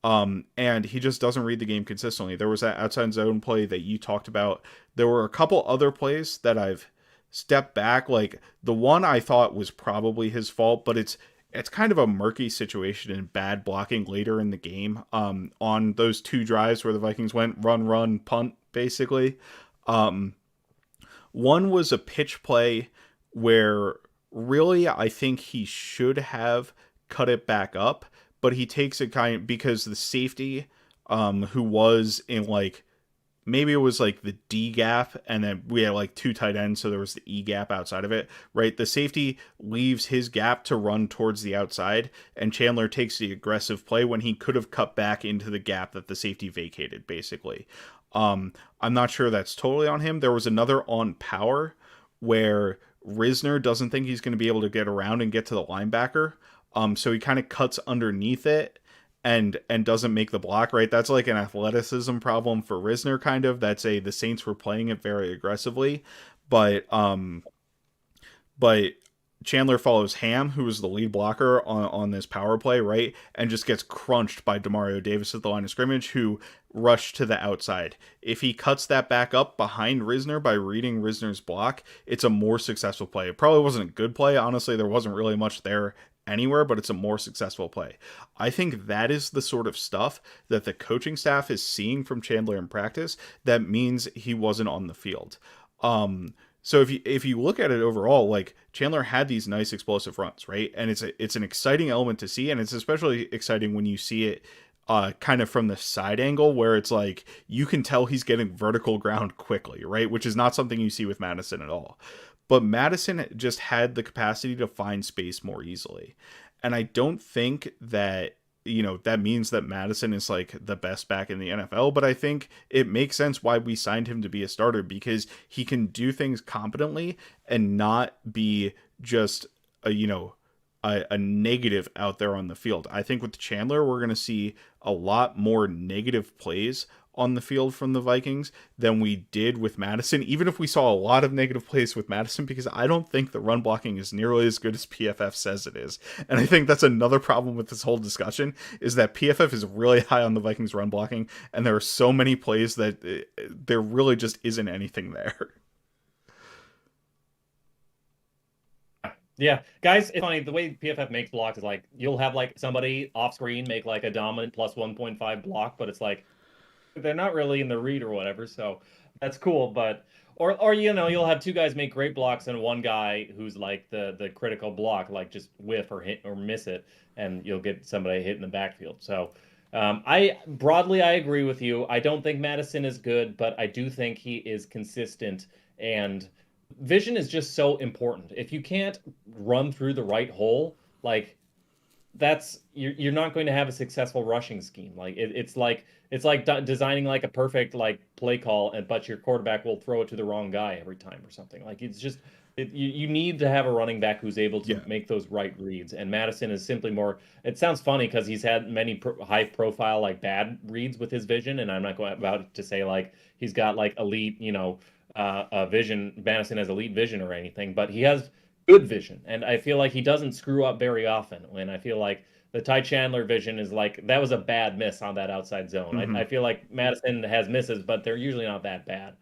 And he just doesn't read the game consistently. There was that outside zone play that you talked about. There were a couple other plays that I've stepped back. Like the one I thought was probably his fault, but it's kind of a murky situation and bad blocking later in the game. On those 2 drives where the Vikings went run, punt, basically. One was a pitch play where really I think he should have cut it back up, but he takes it because the safety, who was in like, maybe it was like the D gap, and then we had like 2 tight ends, so there was the E gap outside of it, right? The safety leaves his gap to run towards the outside, and Chandler takes the aggressive play when he could have cut back into the gap that the safety vacated, basically. I'm not sure that's totally on him. There was another on power where Risner doesn't think he's going to be able to get around and get to the linebacker. So he kind of cuts underneath it and doesn't make the block, right? That's like an athleticism problem for Risner, kind of. The Saints were playing it very aggressively, but Chandler follows Ham, who was the lead blocker on this power play, right? And just gets crunched by Demario Davis at the line of scrimmage, who rushed to the outside. If he cuts that back up behind Risner by reading Risner's block, it's a more successful play. It probably wasn't a good play. Honestly, there wasn't really much there anywhere, but it's a more successful play. I think that is the sort of stuff that the coaching staff is seeing from Chandler in practice that means he wasn't on the field. So if you look at it overall, like Chandler had these nice explosive runs, right? And it's an exciting element to see, and it's especially exciting when you see it kind of from the side angle where it's like you can tell he's getting vertical ground quickly, right? Which is not something you see with Mattison at all. But Mattison just had the capacity to find space more easily. And I don't think that, that means that Mattison is like the best back in the NFL, but I think it makes sense why we signed him to be a starter, because he can do things competently and not be just a negative out there on the field. I think with Chandler, we're going to see a lot more negative plays on the field from the Vikings than we did with Mattison, even if we saw a lot of negative plays with Mattison, because I don't think the run blocking is nearly as good as PFF says it is. And I think that's another problem with this whole discussion, is that PFF is really high on the Vikings run blocking, and there are so many plays that there really just isn't anything there. Yeah, guys, it's funny. The way PFF makes blocks is like you'll have like somebody off screen make like a dominant plus 1.5 block, but it's like they're not really in the read or whatever. So that's cool. But or you'll have two guys make great blocks and one guy who's like the critical block, like just whiff or hit or miss it, and you'll get somebody hit in the backfield. So I agree with you. I don't think Mattison is good, but I do think he is consistent, and vision is just so important. If you can't run through the right hole, like that's you're not going to have a successful rushing scheme. Like it's like designing like a perfect like play call, and but your quarterback will throw it to the wrong guy every time or something. Like it's just you need to have a running back who's able to make those right reads. And Mattison is simply more. It sounds funny because he's had many high profile like bad reads with his vision, and I'm not going about to say like he's got like elite vision. Mattison has elite vision or anything, but he has good vision, and I feel like he doesn't screw up very often. And I feel like the Ty Chandler vision is like that was a bad miss on that outside zone. Mm-hmm. I feel like Mattison has misses, but they're usually not that bad.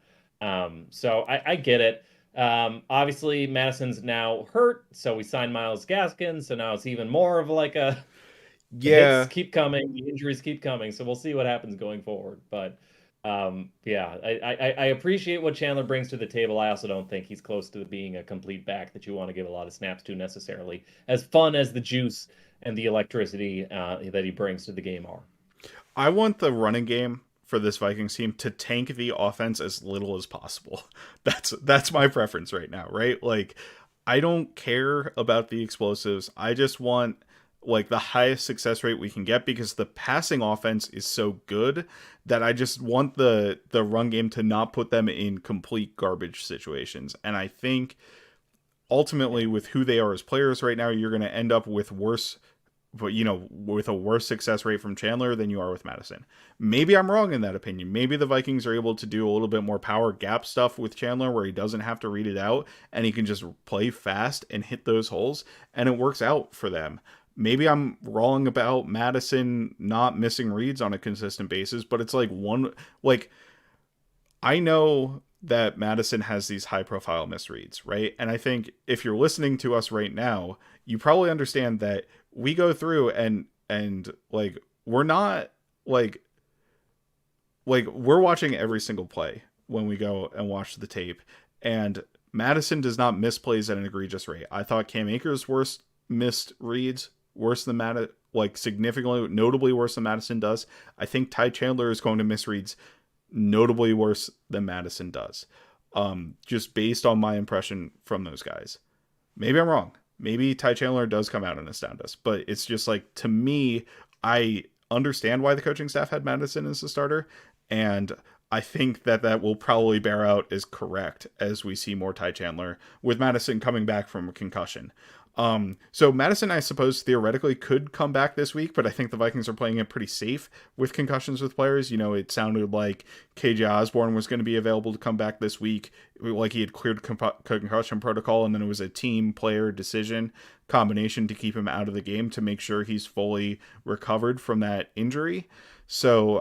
So I get it. Obviously, Madison's now hurt, so we signed Myles Gaskin. So now it's even more of like the hits keep coming, the injuries keep coming. So we'll see what happens going forward. But yeah, I appreciate what Chandler brings to the table. I also don't think he's close to being a complete back that you want to give a lot of snaps to necessarily. As fun as the juice and the electricity that he brings to the game are. I want the running game for this Vikings team to tank the offense as little as possible. That's my preference right now, right? Like, I don't care about the explosives. I just want like the highest success rate we can get, because the passing offense is so good that I just want the run game to not put them in complete garbage situations. And I think ultimately with who they are as players right now, you're going to end up with worse, but with a worse success rate from Chandler than you are with Mattison. Maybe I'm wrong in that opinion. Maybe the Vikings are able to do a little bit more power gap stuff with Chandler where he doesn't have to read it out and he can just play fast and hit those holes, and it works out for them. Maybe I'm wrong about Mattison not missing reads on a consistent basis, but it's like I know that Mattison has these high profile misreads, right? And I think if you're listening to us right now, you probably understand that we go through and like we're not like we're watching every single play when we go and watch the tape, and Mattison does not miss plays at an egregious rate. I thought Cam Akers' worst missed reads worse than significantly, notably worse than Mattison does. I think Ty Chandler is going to miss reads notably worse than Mattison does. Just based on my impression from those guys. Maybe I'm wrong. Maybe Ty Chandler does come out and astound us, but it's just like, to me, I understand why the coaching staff had Mattison as a starter, and I think that will probably bear out as correct as we see more Ty Chandler with Mattison coming back from a concussion. So Mattison, I suppose, theoretically could come back this week, but I think the Vikings are playing it pretty safe with concussions with players. It sounded like KJ Osborne was going to be available to come back this week, like he had cleared concussion protocol, and then it was a team player decision combination to keep him out of the game to make sure he's fully recovered from that injury. So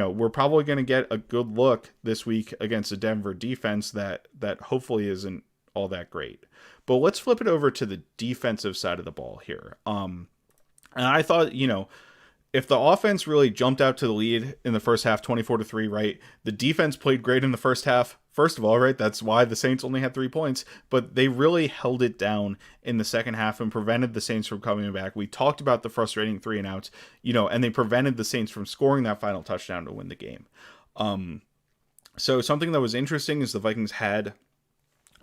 we're probably going to get a good look this week against a Denver defense that hopefully isn't all that great. But let's flip it over to the defensive side of the ball here. And I thought, if the offense really jumped out to the lead in the first half, 24-3, right? The defense played great in the first half. First of all, right? That's why the Saints only had 3 points, but they really held it down in the second half and prevented the Saints from coming back. We talked about the frustrating 3-and-outs, and they prevented the Saints from scoring that final touchdown to win the game. So something that was interesting is the Vikings had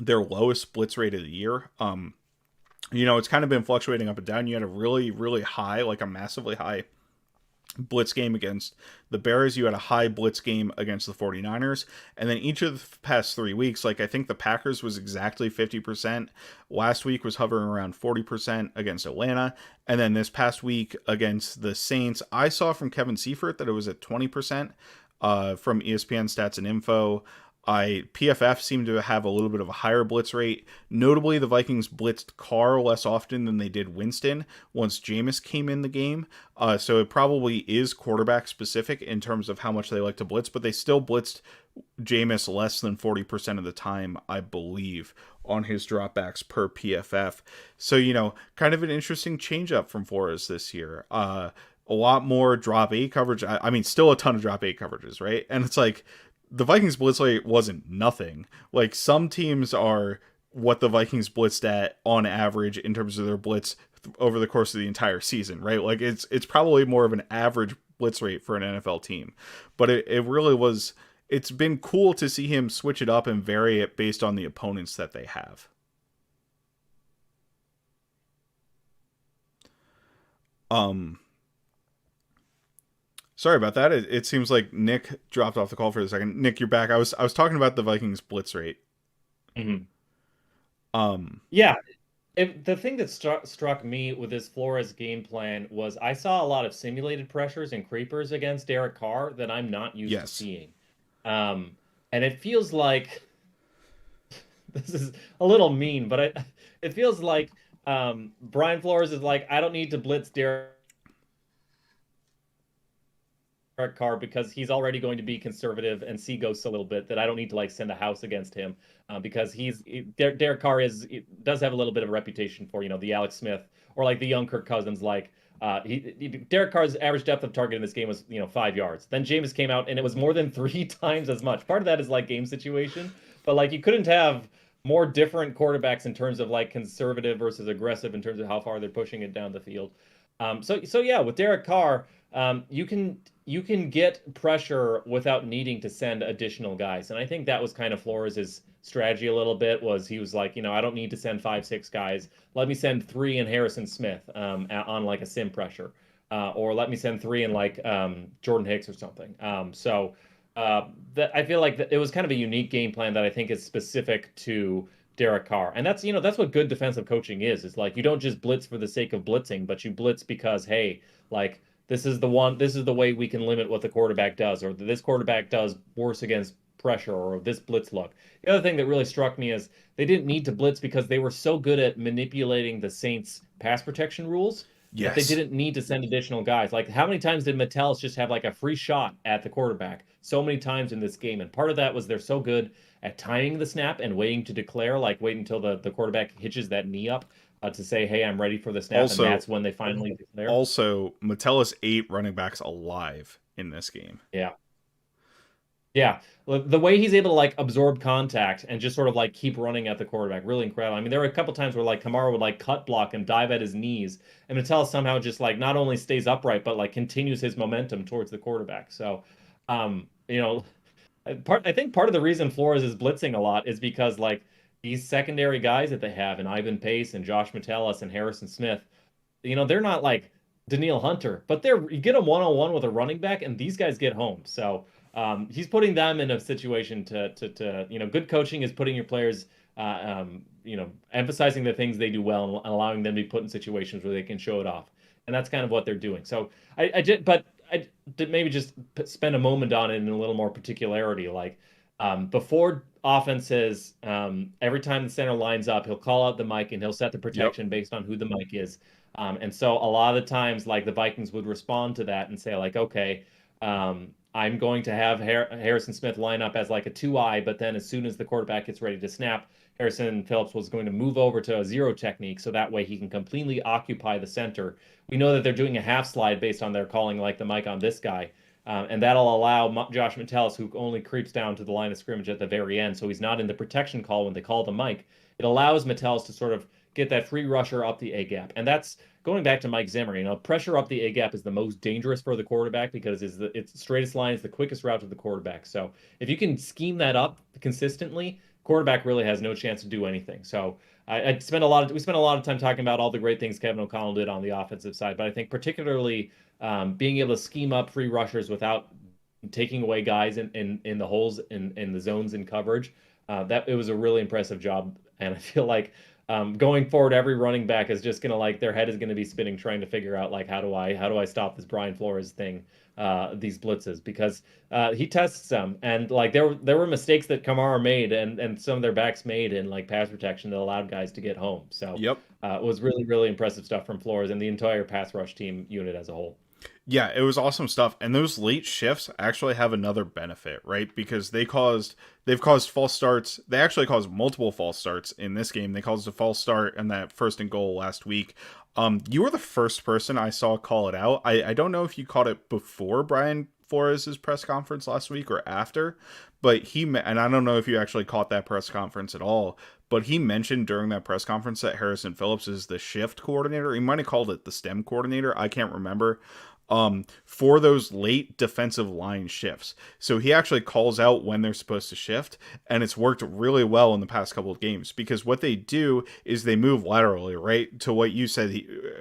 their lowest blitz rate of the year. It's kind of been fluctuating up and down. You had a really, really high, like a massively high blitz game against the Bears. You had a high blitz game against the 49ers. And then each of the past 3 weeks, like I think the Packers was exactly 50%. Last week was hovering around 40% against Atlanta. And then this past week against the Saints, I saw from Kevin Seifert that it was at 20% from ESPN Stats and Info. PFF seemed to have a little bit of a higher blitz rate. Notably, the Vikings blitzed Carr less often than they did Winston once Jameis came in the game. So it probably is quarterback specific in terms of how much they like to blitz, but they still blitzed Jameis less than 40% of the time, I believe, on his dropbacks per PFF. So, kind of an interesting change up from Flores this year. A lot more drop 8 coverage. I mean, still a ton of drop 8 coverages, right? And it's like, the Vikings blitz rate wasn't nothing. Like, some teams are what the Vikings blitzed at on average in terms of their blitz over the course of the entire season, right? Like, it's probably more of an average blitz rate for an NFL team. But it really was, it's been cool to see him switch it up and vary it based on the opponents that they have. Sorry about that. It seems like Nick dropped off the call for a second. Nick, you're back. I was talking about the Vikings blitz rate. Mm-hmm. Yeah, the thing that struck me with this Flores game plan was I saw a lot of simulated pressures and creepers against Derek Carr that I'm not used to seeing. And it feels like this is a little mean, but it feels like Brian Flores is like, I don't need to blitz Derek Carr because he's already going to be conservative and see ghosts a little bit, that I don't need to like send a house against him because Derek Carr does have a little bit of a reputation for, the Alex Smith or like the young Kirk Cousins. Like Derek Carr's average depth of target in this game was 5 yards. Then Jameis came out and it was more than 3 times as much. Part of that is like game situation, but like you couldn't have more different quarterbacks in terms of like conservative versus aggressive in terms of how far they're pushing it down the field. So yeah, with Derek Carr, you can get pressure without needing to send additional guys. And I think that was kind of Flores' strategy a little bit, was he was like, I don't need to send 5-6 guys. Let me send 3 and Harrison Smith on like a sim pressure. Or let me send 3 and like Jordan Hicks or something. That I feel like it was kind of a unique game plan that I think is specific to Derek Carr. And that's what good defensive coaching is. It's like you don't just blitz for the sake of blitzing, but you blitz because, hey, like this is the way we can limit what the quarterback does, or this quarterback does worse against pressure, or this blitz look. The other thing that really struck me is they didn't need to blitz because they were so good at manipulating the Saints pass protection rules. Yes. That they didn't need to send additional guys. Like, how many times did Metellus just have like a free shot at the quarterback? So many times in this game. And part of that was they're so good at timing the snap and waiting to declare, like waiting until the quarterback hitches that knee up to say, hey, I'm ready for the snap. Also, and that's when they finally declare. Also, Metellus 8 running backs alive in this game. Yeah. Yeah, the way he's able to like absorb contact and just sort of like keep running at the quarterback, really incredible. I mean, there were a couple times where like Kamara would like cut block and dive at his knees, and Metellus somehow just like not only stays upright but like continues his momentum towards the quarterback. So, I think part of the reason Flores is blitzing a lot is because like these secondary guys that they have, and Ivan Pace and Josh Metellus and Harrison Smith, they're not like Danielle Hunter, but you get them one-on-one with a running back, and these guys get home. So. He's putting them in a situation to good coaching is putting your players, emphasizing the things they do well and allowing them to be put in situations where they can show it off. And that's kind of what they're doing. So I did maybe just spend a moment on it in a little more particularity. Like before offenses, every time the center lines up, he'll call out the mic and he'll set the protection based on who the mic is. And so a lot of the times, like the Vikings would respond to that and say like, okay, I'm going to have Harrison Smith line up as like a 2-eye, but then as soon as the quarterback gets ready to snap, Harrison Phillips was going to move over to a 0 technique, so that way he can completely occupy the center. We know that they're doing a half slide based on their calling like the mic on this guy, and that'll allow Josh Metellus, who only creeps down to the line of scrimmage at the very end, so he's not in the protection call when they call the mic. It allows Metellus to sort of get that free rusher up the A-gap, and that's going back to Mike Zimmer. Pressure up the A-gap is the most dangerous for the quarterback because it's the straightest line, is the quickest route to the quarterback. So if you can scheme that up consistently, quarterback really has no chance to do anything. So we spent a lot of time talking about all the great things Kevin O'Connell did on the offensive side, but I think particularly being able to scheme up free rushers without taking away guys in the holes in the zones in coverage. That it was a really impressive job, and I feel like going forward, every running back is just gonna like their head is gonna be spinning trying to figure out like how do I stop this Brian Flores thing, these blitzes because he tests them and like there were mistakes that Kamara made and some of their backs made in like pass protection that allowed guys to get home. So Yep. it was really impressive stuff from Flores and the entire pass rush team unit as a whole. Yeah, it was awesome stuff. And those late shifts actually have another benefit, right? Because they've caused false starts. They actually caused multiple false starts in this game. They caused a false start and that first and goal last week. You were the first person I saw call it out. I don't know if you caught it before Brian Flores' press conference last week or after, but and I don't know if you actually caught that press conference at all, but he mentioned during that press conference that Harrison Phillips is the shift coordinator. He might have called it the STEM coordinator. I can't remember. For those late defensive line shifts. So he actually calls out when they're supposed to shift, and it's worked really well in the past couple of games because what they do is they move laterally, right? To what you said,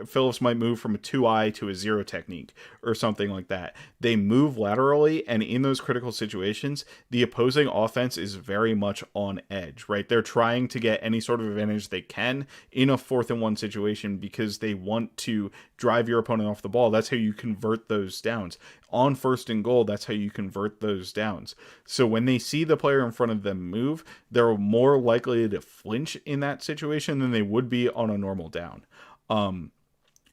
Phillips might move from a 2-eye to a 0 technique or something like that. They move laterally, and in those critical situations, the opposing offense is very much on edge, right? They're trying to get any sort of advantage they can in a 4th and 1 situation because they want to drive your opponent off the ball. That's how you convert those downs. On 1st and goal, that's how you convert those downs. So when they see the player in front of them move, they're more likely to flinch in that situation than they would be on a normal down.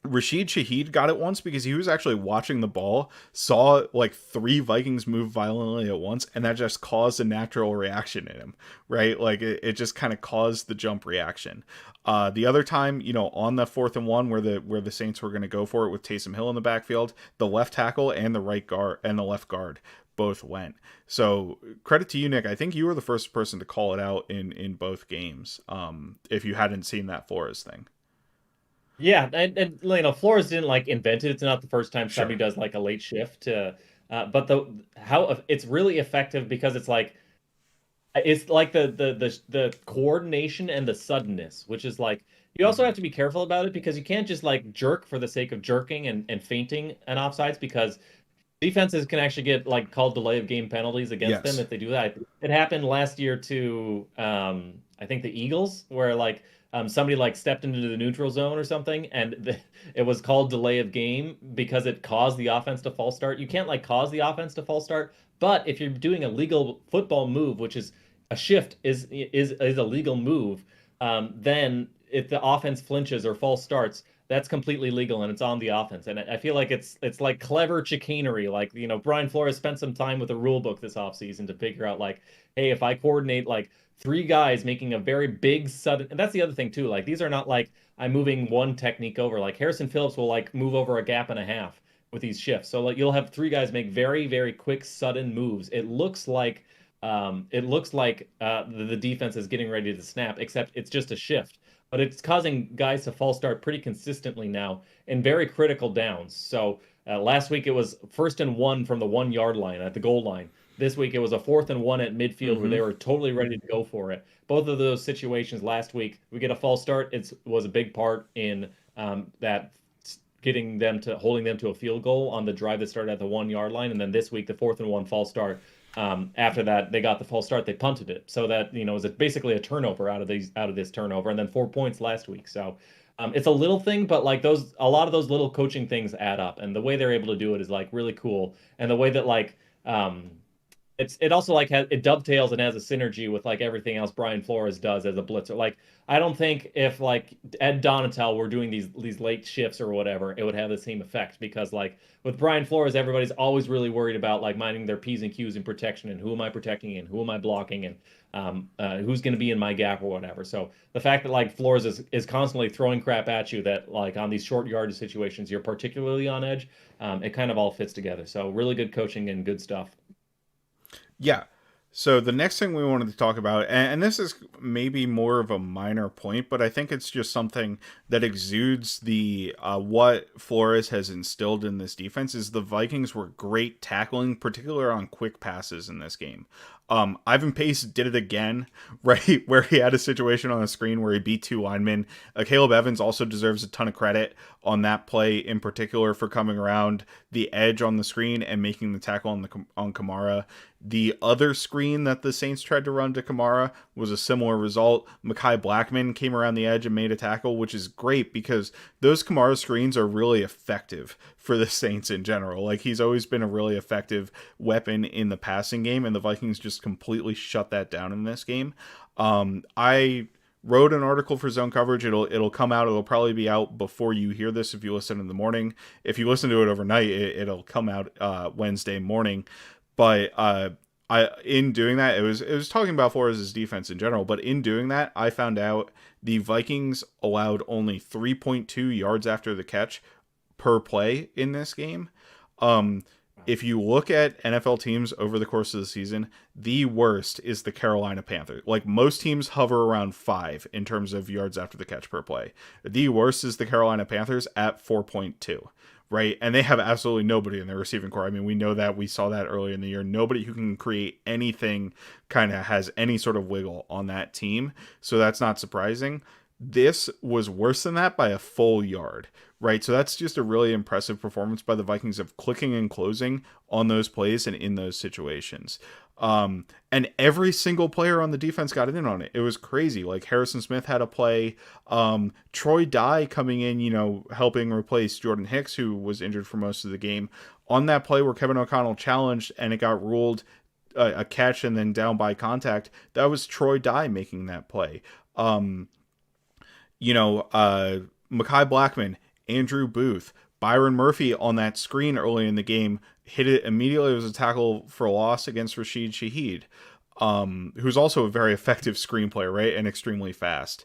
Rashid Shaheed got it once because he was actually watching the ball, saw like 3 Vikings move violently at once, and that just caused a natural reaction in him, right? Like it just kind of caused the jump reaction. The other time, on the 4th and 1 where the Saints were going to go for it with Taysom Hill in the backfield, the left tackle and the right guard and the left guard both went. So credit to you, Nick. I think you were the first person to call it out in both games. If you hadn't seen that Flores thing. Yeah, and Flores didn't like invent it. It's not the first time somebody Sure. does like a late shift to, but the how it's really effective because it's like the coordination and the suddenness, which is like you also Mm-hmm. have to be careful about it because you can't just like jerk for the sake of jerking and feinting an offsides because defenses can actually get like called delay of game penalties against them Yes. if they do that. It happened last year to I think the Eagles where like somebody like stepped into the neutral zone or something and it was called delay of game because it caused the offense to false start. You can't like cause the offense to false start, but if you're doing a legal football move, which is a shift is a legal move, then if the offense flinches or false starts, that's completely legal and it's on the offense. And I feel like it's like clever chicanery. Like, Brian Flores spent some time with a rule book this offseason to figure out like, hey, if I coordinate like 3 guys making a very big sudden, and that's the other thing too. Like these are not like I'm moving one technique over. Like Harrison Phillips will like move over a gap and a half with these shifts. So like you'll have 3 guys make very quick sudden moves. It looks like the defense is getting ready to snap, except it's just a shift. But it's causing guys to false start pretty consistently now in very critical downs. So last week it was 1st and 1 from the 1 yard line at the goal line. This week it was a 4th and 1 at midfield where Mm-hmm. they were totally ready to go for it. Both of those situations last week, we get a false start. It was a big part in that getting them to holding them to a field goal on the drive that started at the 1 yard line. And then this week, the 4th and 1 false start. After that, they got the false start. They punted it, so that it was basically a turnover out of this turnover, and then 4 points last week. So it's a little thing, but like a lot of those little coaching things add up, and the way they're able to do it is like really cool, and the way that like it also like it dovetails and has a synergy with like everything else Brian Flores does as a blitzer. Like I don't think if like Ed Donatel were doing these late shifts or whatever, it would have the same effect because like with Brian Flores, everybody's always really worried about like minding their P's and Q's in protection and who am I protecting and who am I blocking and who's going to be in my gap or whatever. So the fact that like Flores is constantly throwing crap at you that like on these short yardage situations you're particularly on edge, it kind of all fits together. So really good coaching and good stuff. Yeah. So the next thing we wanted to talk about, and this is maybe more of a minor point, but I think it's just something that exudes the what Flores has instilled in this defense is the Vikings were great tackling, particularly on quick passes in this game. Ivan Pace did it again, right? Where he had a situation on the screen where he beat two linemen. Caleb Evans also deserves a ton of credit on that play in particular for coming around the edge on the screen and making the tackle on Kamara. The other screen that the Saints tried to run to Kamara was a similar result. Mekhi Blackmon came around the edge and made a tackle, which is great because those Kamara screens are really effective for the Saints in general. Like, he's always been a really effective weapon in the passing game, and the Vikings just completely shut that down in this game. I wrote an article for Zone Coverage. It'll come out. It'll probably be out before you hear this if you listen in the morning. If you listen to it overnight, it'll come out Wednesday morning. But in doing that, it was talking about Flores' defense in general. But in doing that, I found out the Vikings allowed only 3.2 yards after the catch per play in this game. If you look at NFL teams over the course of the season, the worst is the Carolina Panthers. Like, most teams hover around 5 in terms of yards after the catch per play. The worst is the Carolina Panthers at 4.2. Right, and they have absolutely nobody in their receiving core. I mean, we know that. We saw that earlier in the year. Nobody who can create anything kind of has any sort of wiggle on that team. So that's not surprising. This was worse than that by a full yard, right? So that's just a really impressive performance by the Vikings of clicking and closing on those plays and in those situations. And every single player on the defense got in on it. It was crazy. Like, Harrison Smith had a play. Troy Dye coming in, helping replace Jordan Hicks, who was injured for most of the game. On that play where Kevin O'Connell challenged and it got ruled a catch and then down by contact, that was Troy Dye making that play. Mekhi Blackmon, Andrew Booth, Byron Murphy on that screen early in the game hit it immediately. It was a tackle for a loss against Rashid Shaheed, who's also a very effective screen player, right? And extremely fast.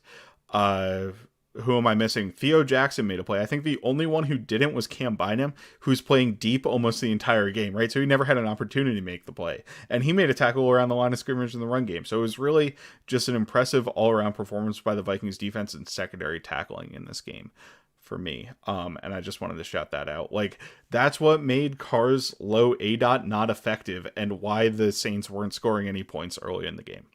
Who am I missing? Theo Jackson made a play. I think the only one who didn't was Cam Bynum, who's playing deep almost the entire game, right? So he never had an opportunity to make the play. And he made a tackle around the line of scrimmage in the run game. So it was really just an impressive all-around performance by the Vikings defense and secondary tackling in this game for me. And I just wanted to shout that out. Like, that's what made Carr's low ADOT not effective and why the Saints weren't scoring any points early in the game.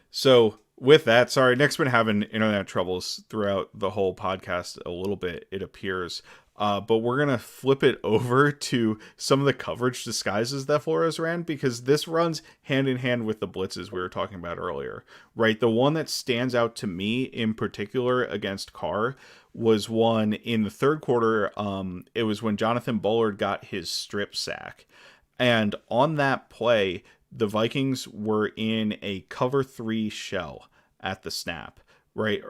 So with that, sorry, Nick's been having internet troubles throughout the whole podcast a little bit, it appears. But we're going to flip it over to some of the coverage disguises that Flores ran, because this runs hand in hand with the blitzes we were talking about earlier, right? The one that stands out to me in particular against Carr was one in the third quarter. It was when Jonathan Bullard got his strip sack. And on that play, the Vikings were in a cover 3 shell at the snap, right?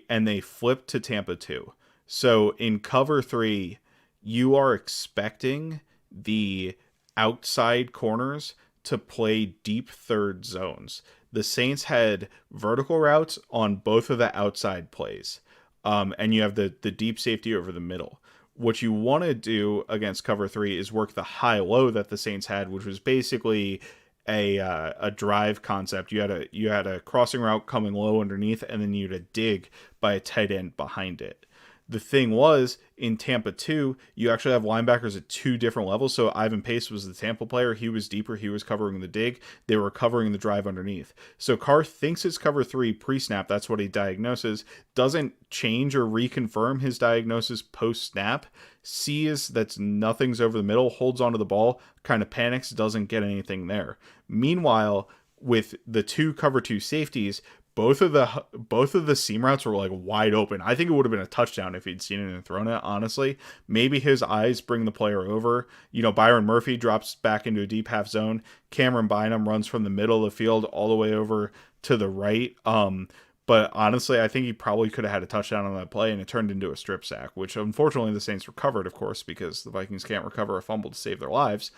And they flipped to Tampa 2. So in cover 3, you are expecting the outside corners to play deep third zones. The Saints had vertical routes on both of the outside plays. And you have the deep safety over the middle. What you want to do against cover 3 is work the high-low that the Saints had, which was basically a drive concept. You had a crossing route coming low underneath, and then you had a dig by a tight end behind it. The thing was, in Tampa 2, you actually have linebackers at 2 different levels. So Ivan Pace was the Tampa player. He was deeper. He was covering the dig. They were covering the drive underneath. So Carr thinks it's cover 3 pre-snap. That's what he diagnoses. Doesn't change or reconfirm his diagnosis post-snap. Sees that nothing's over the middle, holds onto the ball, kind of panics, doesn't get anything there. Meanwhile, with the 2 cover 2 safeties, both of the seam routes were like wide open. I think it would have been a touchdown if he'd seen it and thrown it, honestly. Maybe his eyes bring the player over. Byron Murphy drops back into a deep half zone. Cameron Bynum runs from the middle of the field all the way over to the right. But honestly, I think he probably could have had a touchdown on that play, and it turned into a strip sack, which unfortunately the Saints recovered, of course, because the Vikings can't recover a fumble to save their lives.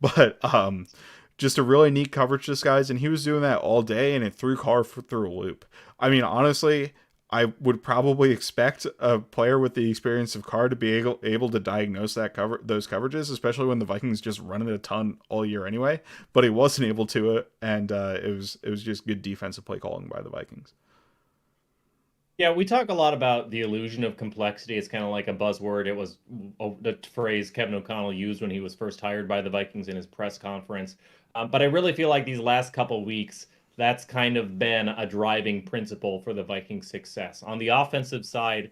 But just a really neat coverage disguise, and he was doing that all day, and it threw Carr through a loop. I mean, honestly, I would probably expect a player with the experience of Carr to be able to diagnose those coverages, especially when the Vikings just run it a ton all year anyway. But he wasn't able to, and it was just good defensive play calling by the Vikings. Yeah, we talk a lot about the illusion of complexity. It's kind of like a buzzword. It was the phrase Kevin O'Connell used when he was first hired by the Vikings in his press conference. But I really feel like these last couple weeks, that's kind of been a driving principle for the Vikings' success. On the offensive side,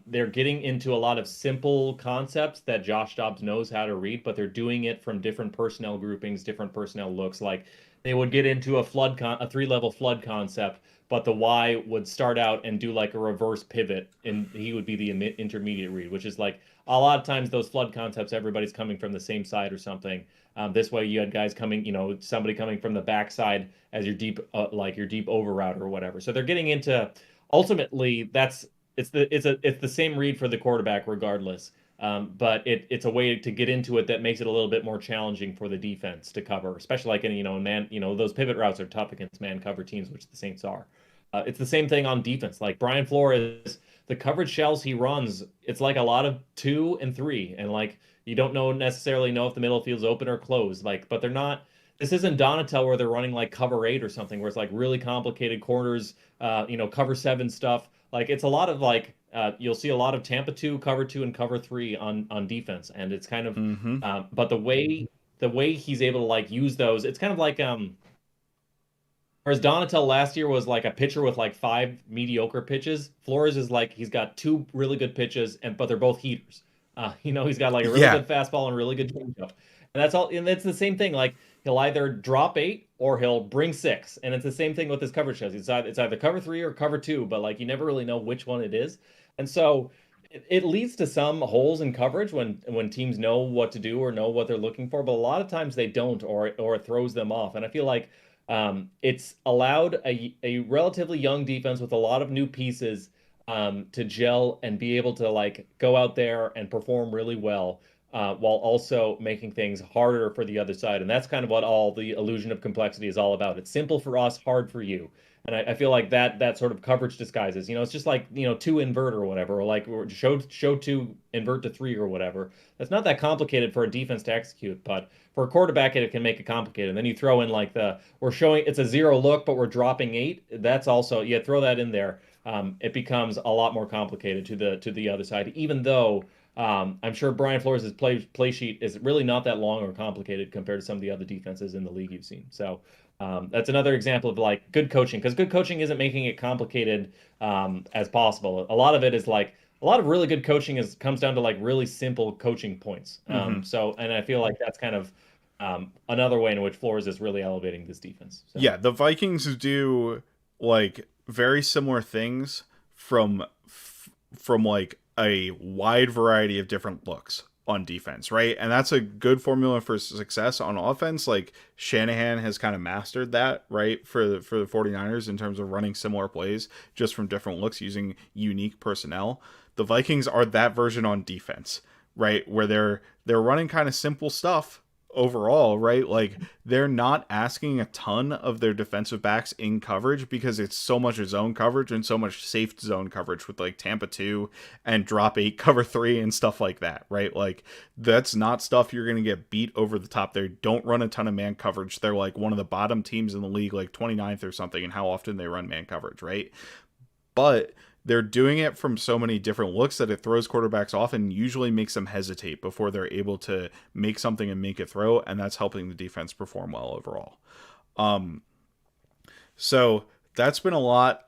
they're getting into a lot of simple concepts that Josh Dobbs knows how to read, but they're doing it from different personnel groupings, different personnel looks. Like they would get into a three-level flood concept, but the Y would start out and do like a reverse pivot, and he would be the intermediate read, which is like a lot of times those flood concepts, everybody's coming from the same side or something. This way, you had guys coming, somebody coming from the backside as your deep, like your deep over route or whatever. So they're getting into ultimately it's the same read for the quarterback regardless. But it's a way to get into it that makes it a little bit more challenging for the defense to cover, especially like in man, those pivot routes are tough against man cover teams, which the Saints are. It's the same thing on defense. Like Brian Flores, the coverage shells he runs, it's like a lot of 2 and 3, and like you don't necessarily know if the middle field's open or closed. Like, but they're not. This isn't Donatel where they're running like cover 8 or something, where it's like really complicated corners, cover 7 stuff. Like it's a lot of like you'll see a lot of Tampa 2, cover 2, and cover 3 on defense, and it's kind of Mm-hmm. but the way he's able to like use those, it's kind of like whereas Donatel last year was like a pitcher with like 5 mediocre pitches. Flores is like he's got 2 really good pitches, but they're both heaters. He's got like a really Yeah. good fastball and a really good changeup, and that's all. And it's the same thing. Like he'll either drop 8 or he'll bring 6, and it's the same thing with his coverage shows. It's either cover 3 or cover 2, but like you never really know which one it is, and so it leads to some holes in coverage when teams know what to do or know what they're looking for, but a lot of times they don't, or it throws them off. And I feel like it's allowed a relatively young defense with a lot of new pieces to gel and be able to like go out there and perform really well while also making things harder for the other side. And that's kind of what all the illusion of complexity is all about. It's simple for us, hard for you. And I feel like that sort of coverage disguises. It's just like 2 invert or whatever, or like show 2 invert to 3 or whatever. That's not that complicated for a defense to execute, but for a quarterback, it can make it complicated. And then you throw in like we're showing it's a 0 look, but we're dropping 8. That's also, throw that in there. It becomes a lot more complicated to the other side, even though I'm sure Brian Flores' play sheet is really not that long or complicated compared to some of the other defenses in the league you've seen. So that's another example of like good coaching, because good coaching isn't making it complicated as possible. A lot of it is like a lot of really good coaching comes down to like really simple coaching points. Mm-hmm. And I feel like that's kind of another way in which Flores is really elevating this defense. So. Yeah, the Vikings do like very similar things from like a wide variety of different looks on defense, right? And that's a good formula for success on offense. Like Shanahan has kind of mastered that, right? For the 49ers in terms of running similar plays just from different looks using unique personnel. The Vikings are that version on defense, right? Where they're running kind of simple stuff overall, right? Like they're not asking a ton of their defensive backs in coverage because it's so much zone coverage and so much safe zone coverage with like Tampa 2 and drop 8 cover 3 and stuff like that, right? Like that's not stuff you're going to get beat over the top. They don't run a ton of man coverage. They're like one of the bottom teams in the league, like 29th or something, and how often they run man coverage, right? But they're doing it from so many different looks that it throws quarterbacks off and usually makes them hesitate before they're able to make something and make a throw, and that's helping the defense perform well overall. Um, so that's been a lot.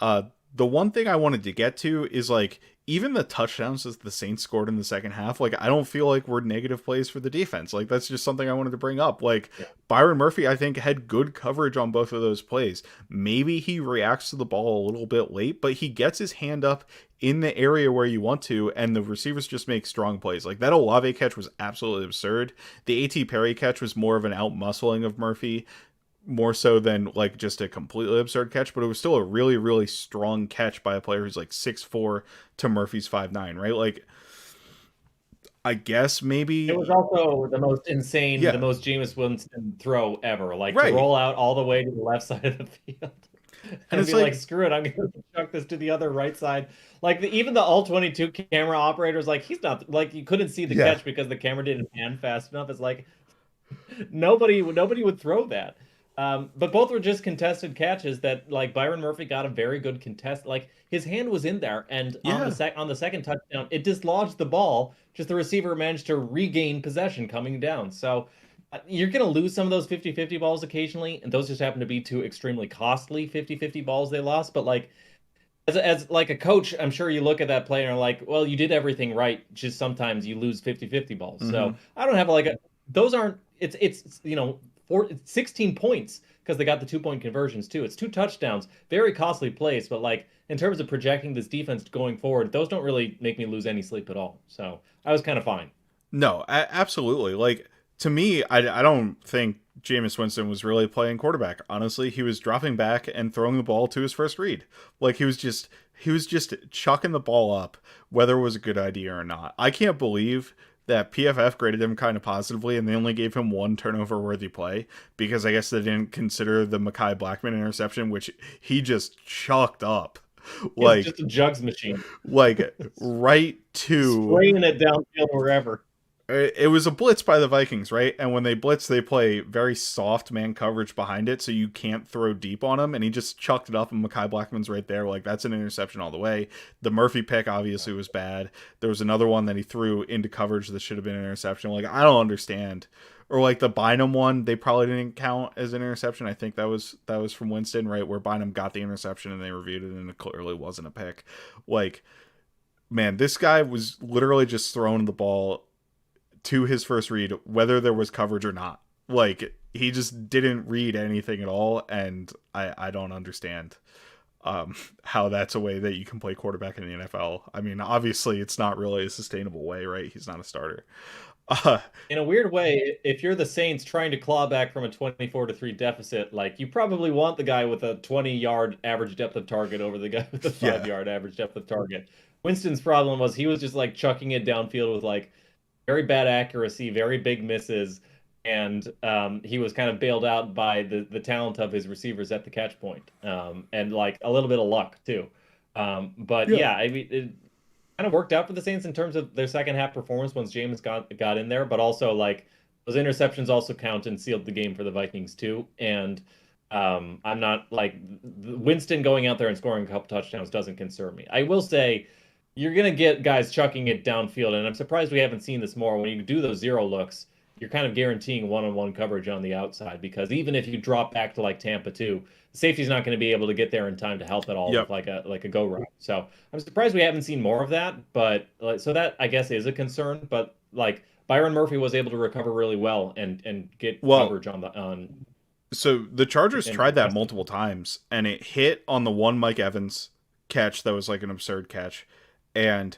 The one thing I wanted to get to is like even the touchdowns that the Saints scored in the second half. Like I don't feel like we're negative plays for the defense. Like that's just something I wanted to bring up. Like Yeah. Byron Murphy, I think had good coverage on both of those plays. Maybe he reacts to the ball a little bit late, but he gets his hand up in the area where you want to, and the receivers just make strong plays. Like that Olave catch was absolutely absurd. The A.T. Perry catch was more of an out muscling of Murphy, more so than like just a completely absurd catch, but it was still a really, really strong catch by a player who's like 6'4" to Murphy's 5'9", right? Like, I guess It maybe, was also the most insane, the yeah, most Jameis Winston throw ever. Like to right. roll out all the way to the left side of the field And and it's be like, like, screw it, I'm going to chuck this to the other right side. Like even the all 22 camera operators, like he's not like you couldn't see the yeah, catch because the camera didn't pan fast enough. It's like nobody would throw that. But both were just contested catches that like Byron Murphy got a very good contest. Like his hand was in there, and Yeah. on the second touchdown, it dislodged the ball. Just the receiver managed to regain possession coming down. So you're going to lose some of those 50-50 balls occasionally, and those just happen to be two extremely costly 50-50 balls they lost. But like as like a coach, I'm sure you look at that play and are like, well, you did everything right. Just sometimes you lose 50-50 balls. Hmm. So I don't have like a those aren't it's 16 points because they got the 2 point conversions too. It's two touchdowns, very costly plays, but like in terms of projecting this defense going forward, those don't really make me lose any sleep at all. So I was kind of fine. No, absolutely. Like to me, I don't think Jameis Winston was really playing quarterback. Honestly, he was dropping back and throwing the ball to his first read. Like he was just chucking the ball up, whether it was a good idea or not. I can't believe that PFF graded him kind of positively and they only gave him one turnover worthy play because I guess they didn't consider the Mekhi Blackmon interception, which he just chucked up. He's Like just a jugs machine, like right to spraying it downfield wherever. it was a blitz by the Vikings, right? And when they blitz, they play very soft man coverage behind it, so you can't throw deep on him. And he just chucked it up, and Mekhi Blackman's right there. Like, that's an interception all the way. The Murphy pick obviously was bad. There was another one that he threw into coverage that should have been an interception. Like, I don't understand. Or like the Bynum one, they probably didn't count as an interception. I think that was from Winston, right? Where Bynum got the interception and they reviewed it, and it clearly wasn't a pick. Like, man, this guy was literally just throwing the ball to his first read, whether there was coverage or not. Like he just didn't read anything at all, and I don't understand how that's a way that you can play quarterback in the NFL. I mean, obviously, it's not really a sustainable way, right? He's not a starter. Uh, In a weird way, if you're the Saints trying to claw back from a 24-3 deficit, like you probably want the guy with a 20-yard average depth of target over the guy with a yeah, 5-yard average depth of target. Winston's problem was he was just like chucking it downfield with like very bad accuracy, very big misses, and he was kind of bailed out by the talent of his receivers at the catch point, and like a little bit of luck too. But yeah, yeah, I mean, it kind of worked out for the Saints in terms of their second half performance once James got in there, but also like those interceptions also count and sealed the game for the Vikings too. And I'm not like Winston going out there and scoring a couple touchdowns doesn't concern me. I will say you're gonna get guys chucking it downfield, and I'm surprised we haven't seen this more. When you do those zero looks, you're kind of guaranteeing one-on-one coverage on the outside because even if you drop back to like Tampa 2, the safety's not going to be able to get there in time to help at all with yep. like a go route. So I'm surprised we haven't seen more of that, but so that I guess is a concern. But like Byron Murphy was able to recover really well and get Well, coverage on the on so the Chargers and tried that contested. multiple times, and it hit on the one Mike Evans catch that was like an absurd catch, and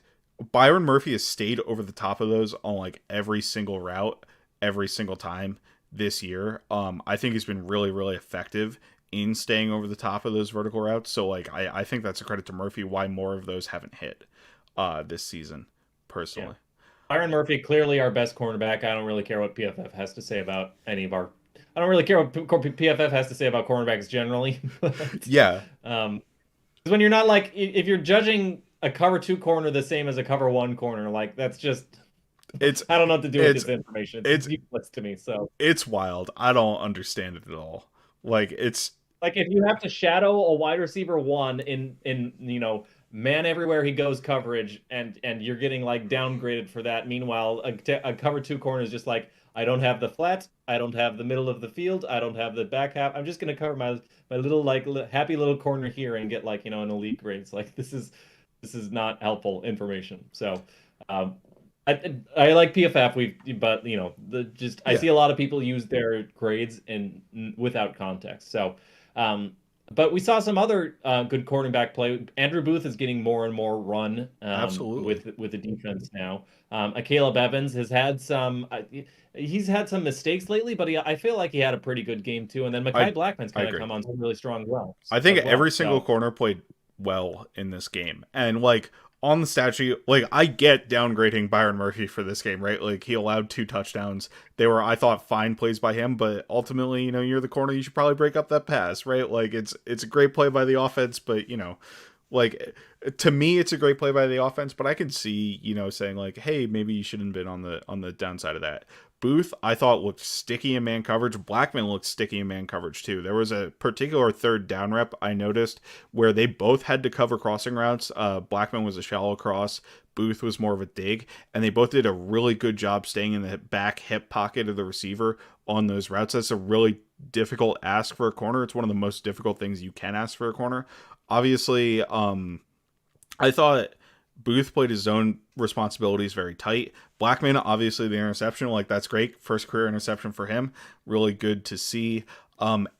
Byron Murphy has stayed over the top of those on like every single route, every single time this year. I think he's been really, really effective in staying over the top of those vertical routes. So like I think that's a credit to Murphy why more of those haven't hit this season, Yeah. personally. Byron Murphy, clearly our best cornerback. I don't really care what PFF has to say about any of our. I don't really care what PFF has to say about cornerbacks generally. But, Yeah. um, 'cause when you're not like, if you're judging a cover two corner the same as a cover one corner, like that's just, It's I don't know what to do with it's this information. It's it's useless to me. So, it's wild. I don't understand it at all. Like it's like, if you have to shadow a wide receiver one in man everywhere he goes coverage, and you're getting like downgraded for that. Meanwhile, a cover two corner is just like, I don't have the flat, I don't have the middle of the field, I don't have the back half. I'm just gonna cover my little like happy little corner here and get like an elite grades. Like this is not helpful information. So. Um, I like PFF. But the just I yeah. see a lot of people use their grades in without context. So, um, but we saw some other good cornerback play. Andrew Booth is getting more and more run Absolutely. with the defense now. Caleb Evans has had some. He's had some mistakes lately, but I feel like he had a pretty good game too. And then I Mekhi Blackman's I kind of agree. come on really strong I think as every well. single So corner played well in this game. And like on the stat sheet, like I get downgrading Byron Murphy for this game, right? Like he allowed two touchdowns. They were, I thought, fine plays by him, but ultimately, you're the corner, you should probably break up that pass, right? Like it's a great play by the offense, but like To me, it's a great play by the offense, but I can see, saying like, hey, maybe you shouldn't have been on the downside of that. Booth, I thought looked sticky in man coverage. Blackmon looked sticky in man coverage too. There was a particular third down rep I noticed where they both had to cover crossing routes. Blackmon was a shallow cross. Booth was more of a dig, and they both did a really good job staying in the back hip pocket of the receiver on those routes. That's a really difficult ask for a corner. It's one of the most difficult things you can ask for a corner. Obviously, I thought Booth played his own responsibilities very tight. Blackmon, obviously the interception, like that's great. First career interception for him. Really good to see.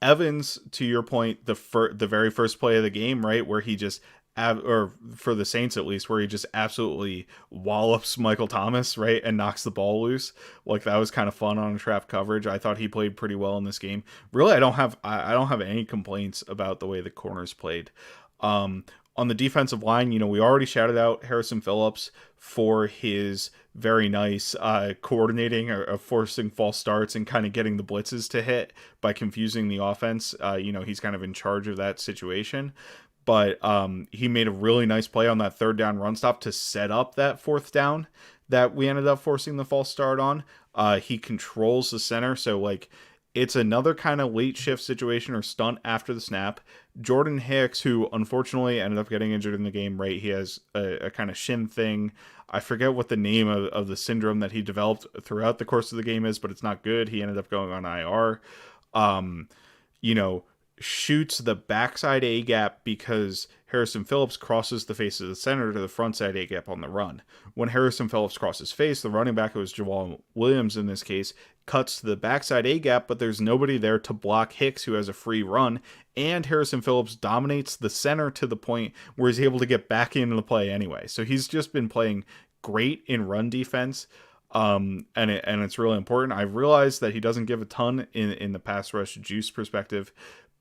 Evans, to your point, the very first play of the game, right, where he just or for the Saints at least, where he just absolutely wallops Michael Thomas, right, and knocks the ball loose. Like that was kind of fun on trap coverage. I thought he played pretty well in this game. Really, I don't have any complaints about the way the corners played. On the defensive line, we already shouted out Harrison Phillips for his very nice coordinating or forcing false starts and kind of getting the blitzes to hit by confusing the offense. He's kind of in charge of that situation. But he made a really nice play on that third down run stop to set up that fourth down that we ended up forcing the false start on. He controls the center, so like it's another kind of late shift situation or stunt after the snap. Jordan Hicks, who unfortunately ended up getting injured in the game, right? He has a kind of shin thing. I forget what the name of the syndrome that he developed throughout the course of the game is, but it's not good. He ended up going on IR. Um, you know, Shoots the backside A gap because Harrison Phillips crosses the face of the center to the front side A gap on the run. When Harrison Phillips crosses face, the running back, it was Jamal Williams in this case, cuts to the backside A gap, but there's nobody there to block Hicks, who has a free run, and Harrison Phillips dominates the center to the point where he's able to get back into the play anyway. So he's just been playing great in run defense. And it's really important. I realized that he doesn't give a ton in the pass rush juice perspective,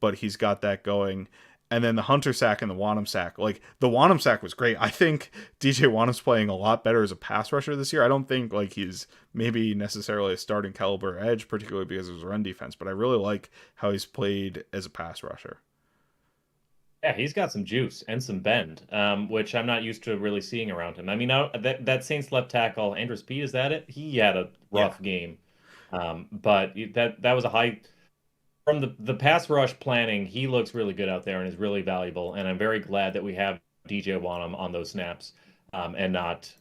but he's got that going. And then the Hunter sack and the Wonnum sack. Like, the Wonnum sack was great. I think DJ Wonnum's playing a lot better as a pass rusher this year. I don't think, like, he's maybe necessarily a starting caliber edge, particularly because of his run defense, but I really like how he's played as a pass rusher. Yeah, he's got some juice and some bend, which I'm not used to really seeing around him. I mean, that Saints left tackle, Andrew Speed, is that it? He had a Yeah. rough game, but that was a high from the pass rush planning. He looks really good out there and is really valuable. And I'm very glad that we have DJ Wonnum on those snaps, and not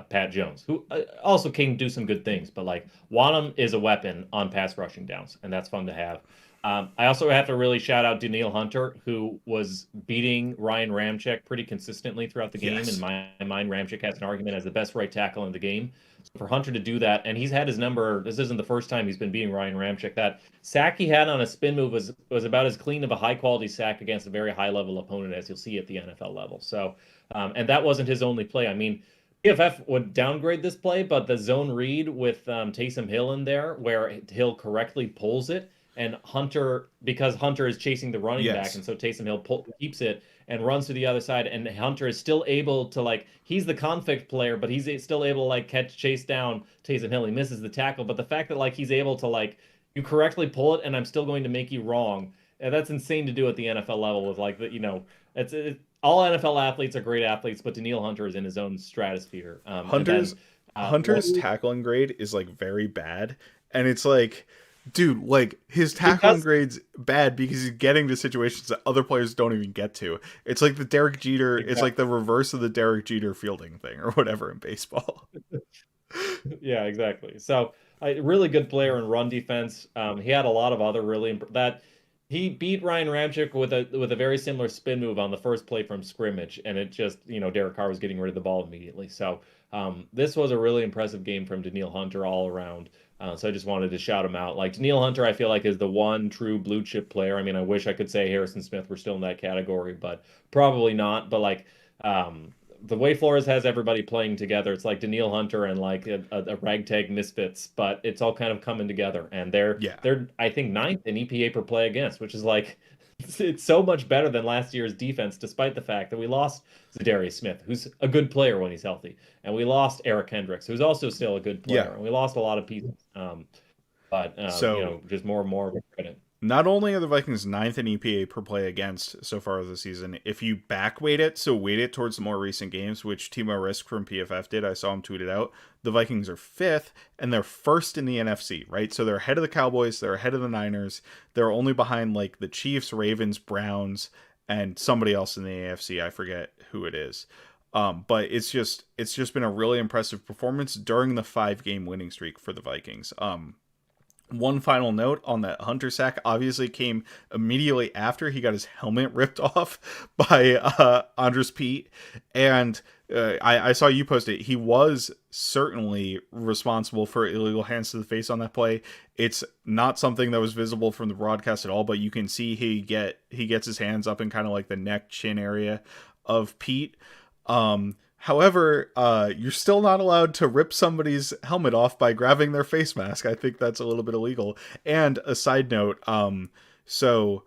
Pat Jones, who also can do some good things. But like Wonnum is a weapon on pass rushing downs, and that's fun to have. I also have to really shout out Danielle Hunter, who was beating Ryan Ramczyk pretty consistently throughout the game. Yes. In my mind, Ramczyk has an argument as the best right tackle in the game. So for Hunter to do that, and he's had his number. This isn't the first time he's been beating Ryan Ramczyk. That sack he had on a spin move was about as clean of a high quality sack against a very high level opponent as you'll see at the NFL level. So, and that wasn't his only play. I mean, PFF would downgrade this play, but the zone read with Taysom Hill in there, where Hill correctly pulls it, and Hunter, because Hunter is chasing the running back, Yes. and so Taysom Hill keeps it and runs to the other side, and Hunter is still able to, like, he's the conflict player, but he's still able to like chase down Taysom Hill. He misses the tackle, but the fact that like he's able to like you correctly pull it, and I'm still going to make you wrong. And that's insane to do at the NFL level with like the all NFL athletes are great athletes, but Danielle Hunter is in his own stratosphere. And Hunter's then Hunter's tackling grade is like very bad, and it's like, dude, like his tackling because grade's bad because he's getting to situations that other players don't even get to. It's like the Derek Jeter. It's like the reverse of the Derek Jeter fielding thing or whatever in baseball. yeah, exactly. So a really good player in run defense. He had a lot of other that he beat Ryan Ramczyk with a very similar spin move on the first play from scrimmage, and it just Derek Carr was getting rid of the ball immediately. So this was a really impressive game from Danielle Hunter all around. So I just wanted to shout him out. Like Danielle Hunter, I feel like is the one true blue chip player. I mean, I wish I could say Harrison Smith were still in that category, but probably not. But like the way Flores has everybody playing together, it's like Danielle Hunter and like a ragtag misfits, but it's all kind of coming together. And they're Yeah. they're I think ninth in EPA per play against, which is like it's so much better than last year's defense, despite the fact that we lost Zadarius Smith, who's a good player when he's healthy, and we lost Eric Hendricks, who's also still a good player, Yeah. and we lost a lot of pieces. But So just more and more credit. Not only are the Vikings ninth in EPA per play against so far this season, if you backweight it, so weight it towards the more recent games, which Timo Risk from PFF did, I saw him tweet it out, the Vikings are fifth, and they're first in the NFC, right? So they're ahead of the Cowboys, they're ahead of the Niners, they're only behind like the Chiefs, Ravens, Browns, and somebody else in the AFC. I forget who it is. But it's just been a really impressive performance during the 5 game winning streak for the Vikings. One final note on that Hunter sack obviously came immediately after he got his helmet ripped off by Andres Pete. And I saw you post it. He was certainly responsible for illegal hands to the face on that play. It's not something that was visible from the broadcast at all, but you can see he gets his hands up in kind of like the neck chin area of Pete. However, you're still not allowed to rip somebody's helmet off by grabbing their face mask. I think that's a little bit illegal. And a side note, so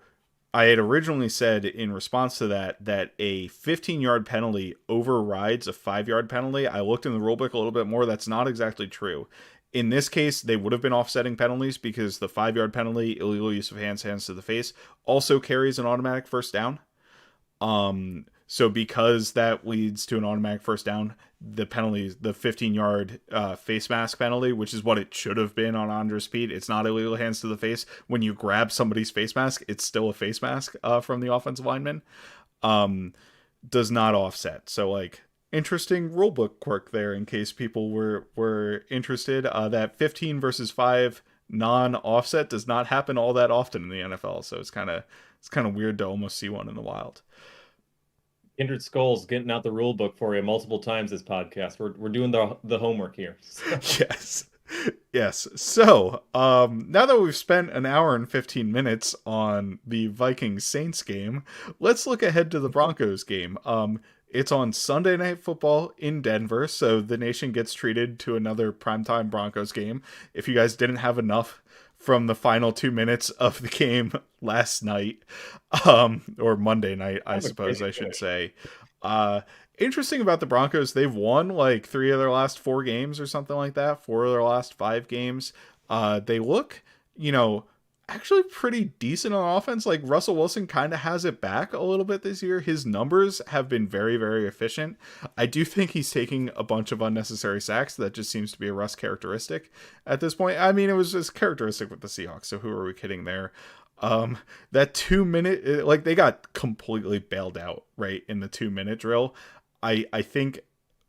I had originally said in response to that a 15-yard penalty overrides a 5-yard penalty. I looked in the rulebook a little bit more. That's not exactly true. In this case, they would have been offsetting penalties because the 5-yard penalty, illegal use of hands to the face, also carries an automatic first down. So because that leads to an automatic first down, the penalty, the 15-yard face mask penalty, which is what it should have been on Andres Pete. It's not illegal hands to the face. When you grab somebody's face mask, it's still a face mask from the offensive lineman. Does not offset. So like interesting rulebook quirk there in case people were interested. That 15 versus 5 non-offset does not happen all that often in the NFL. So it's kind of weird to almost see one in the wild. Kindred Skols getting out the rule book for you multiple times this podcast. We're doing the homework here. So. Yes. Yes. So, now that we've spent an hour and 15 minutes on the Vikings Saints game, let's look ahead to the Broncos game. It's on Sunday Night Football in Denver, so the nation gets treated to another primetime Broncos game. If you guys didn't have enough from the final 2 minutes of the game last night, or Monday night, I suppose I should say. Interesting about the Broncos, they've won like 3 of their last 4 games or something like that, 4 of their last 5 games. They look, actually pretty decent on offense. Like Russell Wilson kind of has it back a little bit this year. His numbers have been very, very efficient. I do think he's taking a bunch of unnecessary sacks. That just seems to be a Russ characteristic at this point. I mean, it was just characteristic with the Seahawks, so who are we kidding there? That 2-minute, like they got completely bailed out right in the 2-minute drill. I think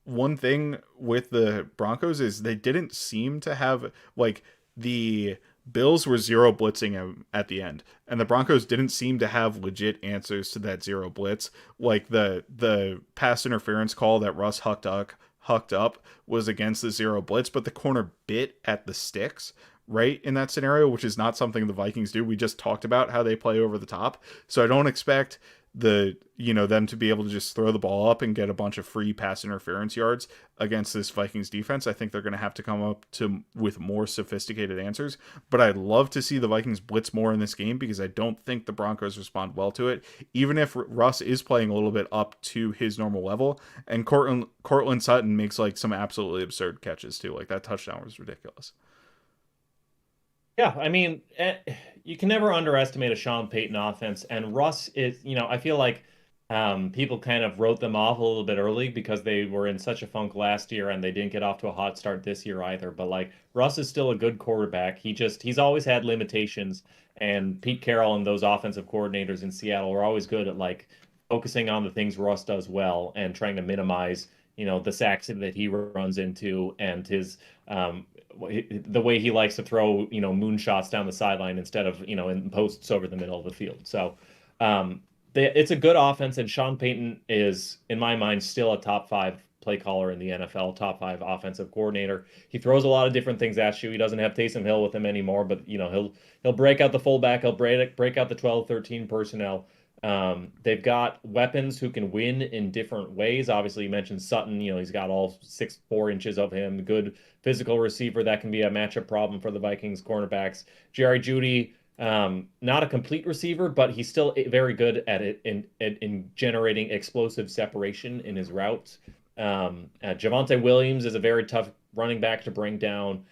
one thing with the Broncos is they didn't seem to have, like, the Bills were zero blitzing at the end, and the Broncos didn't seem to have legit answers to that zero blitz. Like the pass interference call that Russ hucked up was against the zero blitz, but the corner bit at the sticks right in that scenario, which is not something the Vikings do. We just talked about how they play over the top, so I don't expect them to be able to just throw the ball up and get a bunch of free pass interference yards against this Vikings defense. I think they're going to have to come up with more sophisticated answers, but I'd love to see the Vikings blitz more in this game because I don't think the Broncos respond well to it, even if Russ is playing a little bit up to his normal level. And Cortland Sutton makes like some absolutely absurd catches too. Like that touchdown was ridiculous. Yeah, I mean, you can never underestimate a Sean Payton offense. And Russ is, I feel like people kind of wrote them off a little bit early because they were in such a funk last year and they didn't get off to a hot start this year either. But like Russ is still a good quarterback. He's always had limitations. And Pete Carroll and those offensive coordinators in Seattle are always good at like focusing on the things Russ does well and trying to minimize, the sacks that he runs into and his the way he likes to throw, moonshots down the sideline instead of, in posts over the middle of the field. So it's a good offense, and Sean Payton is, in my mind, still a top 5 play caller in the NFL, top 5 offensive coordinator. He throws a lot of different things at you. He doesn't have Taysom Hill with him anymore, but he'll break out the fullback, he'll break out the 12-13 personnel. They've got weapons who can win in different ways. Obviously, you mentioned Sutton. He's got all 6'4" inches of him. Good physical receiver that can be a matchup problem for the Vikings cornerbacks. Jerry Jeudy, not a complete receiver, but he's still very good at it in generating explosive separation in his routes. Javonte Williams is a very tough running back to bring down.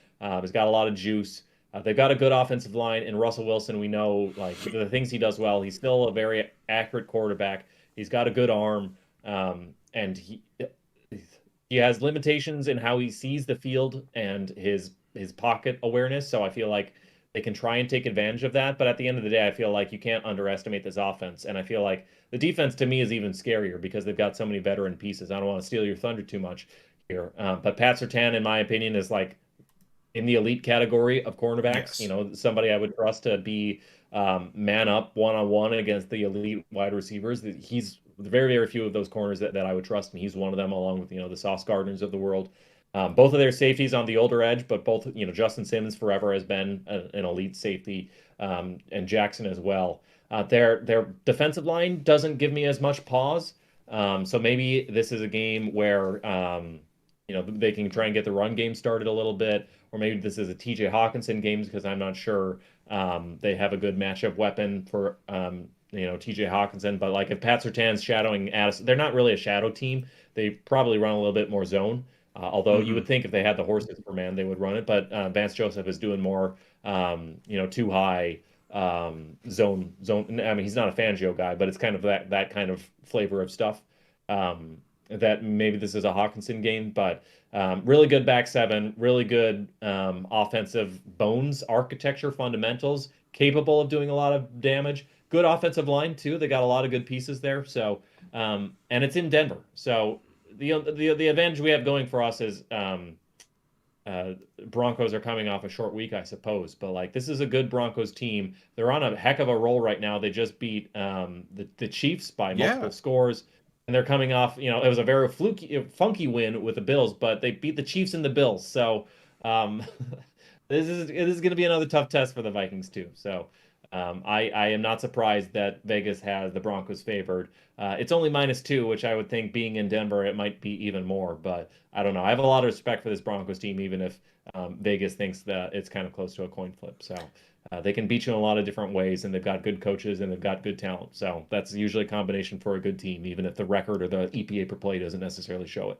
He's got a lot of juice. They've got a good offensive line, and Russell Wilson, we know like the things he does well. He's still a very accurate quarterback. He's got a good arm, and he has limitations in how he sees the field and his pocket awareness. So I feel like they can try and take advantage of that. But at the end of the day, I feel like you can't underestimate this offense. And I feel like the defense to me is even scarier because they've got so many veteran pieces. I don't want to steal your thunder too much here, but Pat Surtain, in my opinion, is like in the elite category of cornerbacks. Yes. Somebody I would trust to be man up one on one against the elite wide receivers. He's very, very few of those corners that I would trust, and he's one of them, along with the Sauce Gardners of the world. Both of their safeties on the older edge, but both Justin Simmons forever has been an elite safety, and Jackson as well. Their defensive line doesn't give me as much pause. So maybe this is a game where they can try and get the run game started a little bit, or maybe this is a TJ Hockenson game because I'm not sure they have a good matchup weapon for TJ Hockenson. But like if Pat Surtain's shadowing Addison, they're not really a shadow team. They probably run a little bit more zone. Although you would think if they had the horses per man, they would run it. But Vance Joseph is doing more, too high zone. I mean, he's not a Fangio guy, but it's kind of that kind of flavor of stuff. That maybe this is a Hockenson game, but really good back seven, really good offensive bones, architecture, fundamentals, capable of doing a lot of damage. Good offensive line too. They got a lot of good pieces there. So, and it's in Denver. So the advantage we have going for us is Broncos are coming off a short week, I suppose. But like this is a good Broncos team. They're on a heck of a roll right now. They just beat the Chiefs by multiple scores. And they're coming off, it was a very funky win with the Bills, but they beat the Chiefs and the Bills. So this is going to be another tough test for the Vikings too. So I am not surprised that Vegas has the Broncos favored. It's only -2, which I would think being in Denver, it might be even more. But I don't know. I have a lot of respect for this Broncos team, even if Vegas thinks that it's kind of close to a coin flip. So they can beat you in a lot of different ways, and they've got good coaches and they've got good talent. So that's usually a combination for a good team, even if the record or the EPA per play doesn't necessarily show it.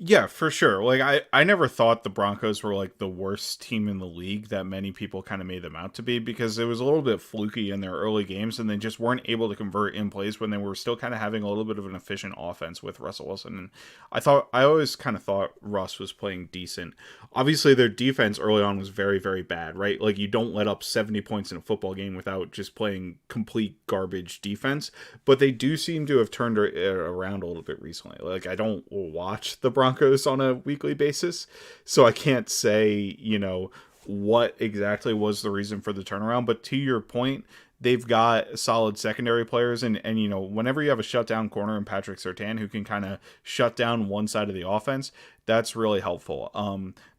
Yeah, for sure. Like I never thought the Broncos were like the worst team in the league that many people kind of made them out to be, because it was a little bit fluky in their early games and they just weren't able to convert in plays when they were still kind of having a little bit of an efficient offense with Russell Wilson. And I always kind of thought Russ was playing decent. Obviously their defense early on was very, very bad, right? Like you don't let up 70 points in a football game without just playing complete garbage defense, but they do seem to have turned it around a little bit recently. Like I don't watch the Broncos on a weekly basis, so I can't say, what exactly was the reason for the turnaround. But to your point, they've got solid secondary players, and whenever you have a shutdown corner in Patrick Surtain who can kind of shut down one side of the offense, that's really helpful.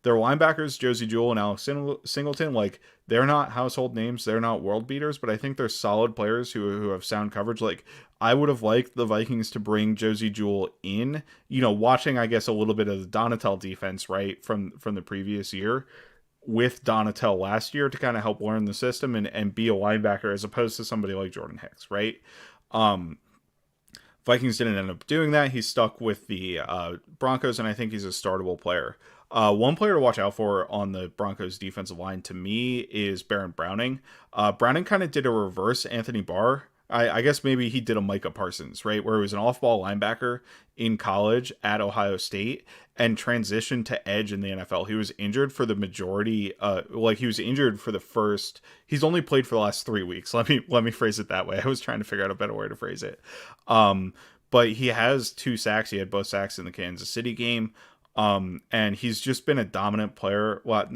Their linebackers, Josie Jewell and Alex Singleton, like they're not household names, they're not world beaters, but I think they're solid players who have sound coverage. Like I would have liked the Vikings to bring Josie Jewell in, watching I guess a little bit of the Donatel defense, right, from the previous year, with Donatel last year to kind of help learn the system and be a linebacker as opposed to somebody like Jordan Hicks, right? Vikings didn't end up doing that. He's stuck with the Broncos, and I think he's a startable player. One player to watch out for on the Broncos defensive line to me is Baron Browning. Browning kind of did a reverse Anthony Barr. I guess maybe he did a Micah Parsons, right? Where he was an off-ball linebacker in college at Ohio State and transitioned to edge in the NFL. He was injured for the majority, he was injured for the first, he's only played for the last 3 weeks. Let me phrase it that way. I was trying to figure out a better way to phrase it. But he has 2 sacks. He had both sacks in the Kansas City game. And he's just been a dominant player. Well,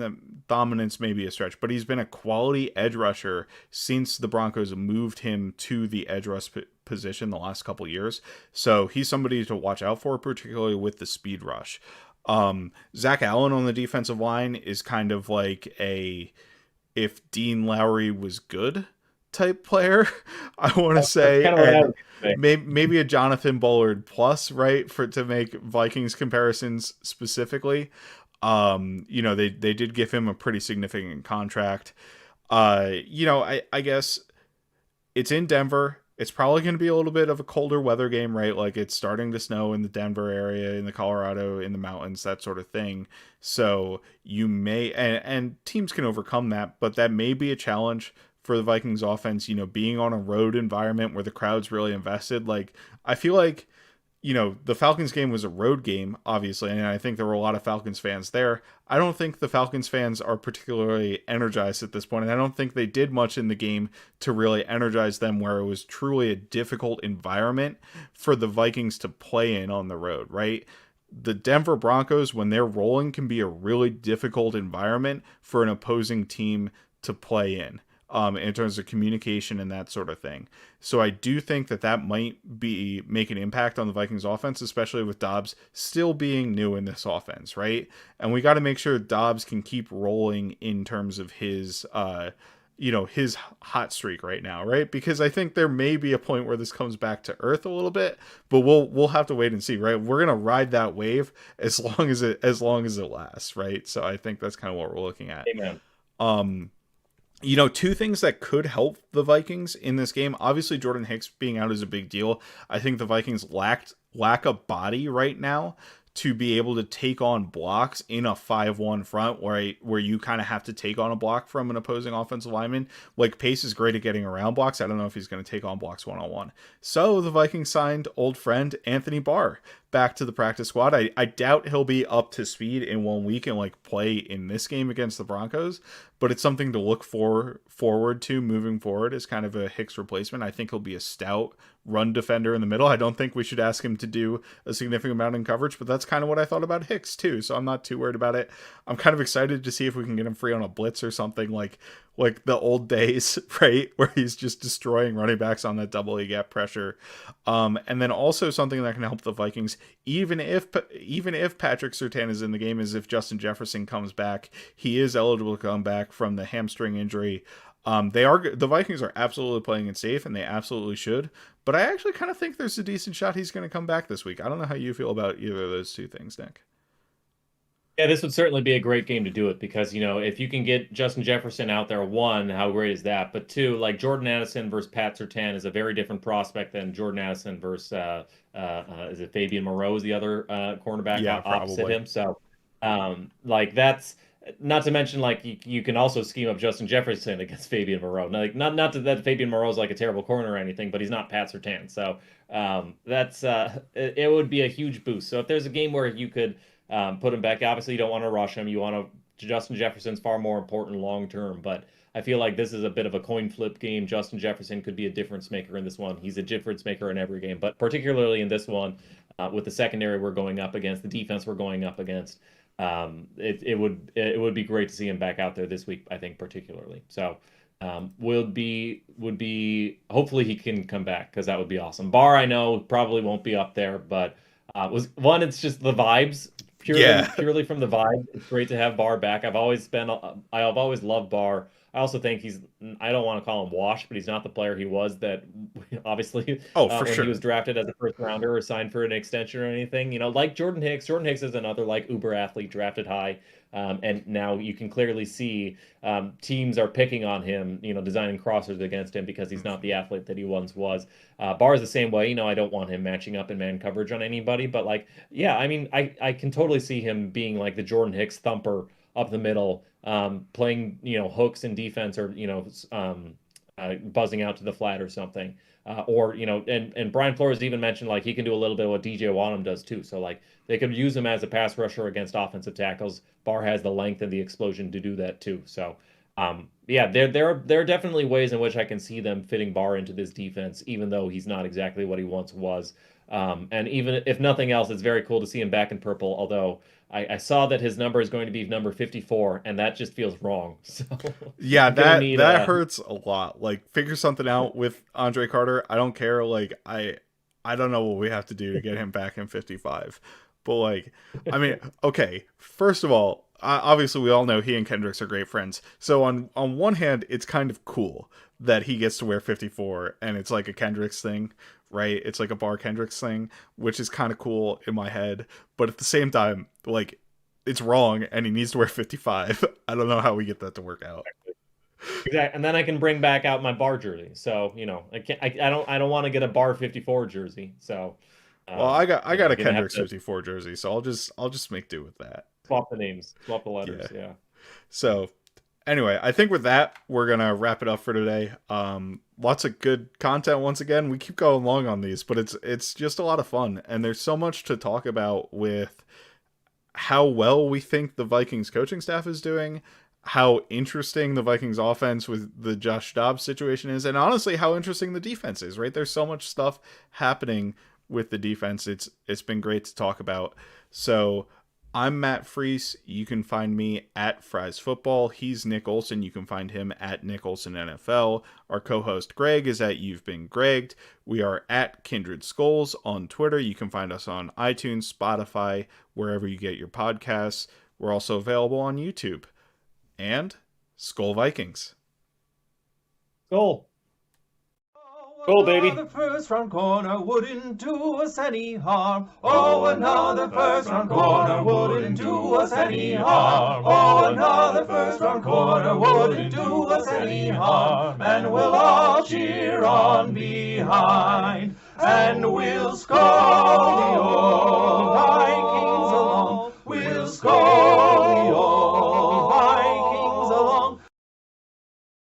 dominance may be a stretch, but he's been a quality edge rusher since the Broncos moved him to the edge rush position the last couple years. So he's somebody to watch out for, particularly with the speed rush. Zach Allen on the defensive line is kind of like if Dean Lowry was good type player, I want to say. Kind of what I would say. Maybe a Jonathan Bullard plus, right, to make Vikings comparisons specifically. They did give him a pretty significant contract. I guess it's in Denver. It's probably going to be a little bit of a colder weather game, right? Like it's starting to snow in the Denver area, in the Colorado, in the mountains, that sort of thing. So you may, and teams can overcome that, but that may be a challenge for the Vikings offense, being on a road environment where the crowd's really invested. Like, I feel like the Falcons game was a road game, obviously, and I think there were a lot of Falcons fans there. I don't think the Falcons fans are particularly energized at this point, and I don't think they did much in the game to really energize them where it was truly a difficult environment for the Vikings to play in on the road, right? The Denver Broncos, when they're rolling, can be a really difficult environment for an opposing team to play in terms of communication and that sort of thing. So I do think that might make an impact on the Vikings offense, especially with Dobbs still being new in this offense, right? And we got to make sure Dobbs can keep rolling in terms of his his hot streak right now, right? Because I think there may be a point where this comes back to earth a little bit, but we'll have to wait and see, right? We're gonna ride that wave as long as it lasts, right? So I think that's kind of what we're looking at. Amen. Two things that could help the Vikings in this game. Obviously, Jordan Hicks being out is a big deal. I think the Vikings lack a body right now to be able to take on blocks in a 5-1 front where you kind of have to take on a block from an opposing offensive lineman. Like, Pace is great at getting around blocks. I don't know if he's going to take on blocks one-on-one. So the Vikings signed old friend Anthony Barr back to the practice squad. I doubt he'll be up to speed in 1 week and play in this game against the Broncos, but it's something to look forward to moving forward as kind of a Hicks replacement. I think he'll be a stout run defender in the middle. I don't think we should ask him to do a significant amount in coverage, but that's kind of what I thought about Hicks too, so I'm not too worried about it. I'm kind of excited to see if we can get him free on a blitz or something like the old days, right, where he's just destroying running backs on that double A gap pressure. And then also something that can help the Vikings, even if Patrick Surtain is in the game, is if Justin Jefferson comes back. He is eligible to come back from the hamstring injury. The Vikings are absolutely playing it safe, and they absolutely should. But I actually kind of think there's a decent shot he's going to come back this week. I don't know how you feel about either of those two things, Nick. Yeah, this would certainly be a great game to do it because, if you can get Justin Jefferson out there, one, how great is that? But two, like Jordan Addison versus Pat Surtain is a very different prospect than Jordan Addison versus, is it Fabian Moreau is the other cornerback opposite him? So, that's not to mention, you can also scheme up Justin Jefferson against Fabian Moreau. Not that Fabian Moreau is like a terrible corner or anything, but he's not Pat Surtain. So it would be a huge boost. So if there's a game where you could put him back, obviously you don't want to rush him. You want to. Justin Jefferson's far more important long term, but I feel like this is a bit of a coin flip game. Justin Jefferson could be a difference maker in this one. He's a difference maker in every game, but particularly in this one, with the secondary we're going up against, the defense we're going up against. It would be great to see him back out there this week, I think, particularly. So would be hopefully he can come back, because that would be awesome. Barr, I know, probably won't be up there, but it's just the vibes, purely from the vibe. It's great to have Barr back. I've always loved Barr. I also think I don't want to call him washed, but he's not the player he was that obviously when he was drafted as a first rounder or signed for an extension or anything. Like Jordan Hicks. Jordan Hicks is another uber athlete drafted high. And now you can clearly see teams are picking on him, designing crossers against him because he's not the athlete that he once was. Barr is the same way. I don't want him matching up in man coverage on anybody, but I can totally see him being like the Jordan Hicks thumper up the middle, playing, hooks in defense, or, buzzing out to the flat or something. And Brian Flores even mentioned he can do a little bit of what DJ Wonnum does too. So they could use him as a pass rusher against offensive tackles. Barr has the length and the explosion to do that too. So there are definitely ways in which I can see them fitting Barr into this defense, even though he's not exactly what he once was. And even if nothing else, it's very cool to see him back in purple, although I saw that his number is going to be number 54, and that just feels wrong. So yeah, that hurts a lot. Figure something out with Andre Carter. I don't care. I don't know what we have to do to get him back in 55. But okay, first of all, obviously we all know he and Kendricks are great friends. So on one hand, it's kind of cool that he gets to wear 54, and it's like a Kendricks thing, right? It's like a Barr Kendricks thing, which is kind of cool in my head. But at the same time, it's wrong, and he needs to wear 55. I don't know how we get that to work out. Exactly, and then I can bring back out my bar jersey. So I can't. I don't want to get a bar 54 jersey. So, Well, I got a gonna have Kendrick to 54 jersey, so I'll just make do with that. swap the names, swap the Yeah. letters. Yeah. So anyway, I think with that we're gonna wrap it up for today. Lots of good content once again. We keep going long on these, but it's just a lot of fun, and there's so much to talk about with how well we think the Vikings coaching staff is doing, how interesting the Vikings offense with the Josh Dobbs situation is, and honestly how interesting the defense is, right? There's so much stuff happening with the defense. It's been great to talk about. So I'm Matt Freese. You can find me at Fries Football. He's Nick Olson. You can find him at Nick Olson NFL. Our co-host Greg is at You've Been Gregged. We are at Kindred Skols on Twitter. You can find us on iTunes, Spotify, wherever you get your podcasts. We're also available on YouTube. And Skol Vikings. Skol. Skol, baby. The first round corner wouldn't do us any harm. Oh, another first round corner wouldn't do us any harm. Oh, another first round corner wouldn't do us any harm. And we'll all cheer on behind, and we'll score.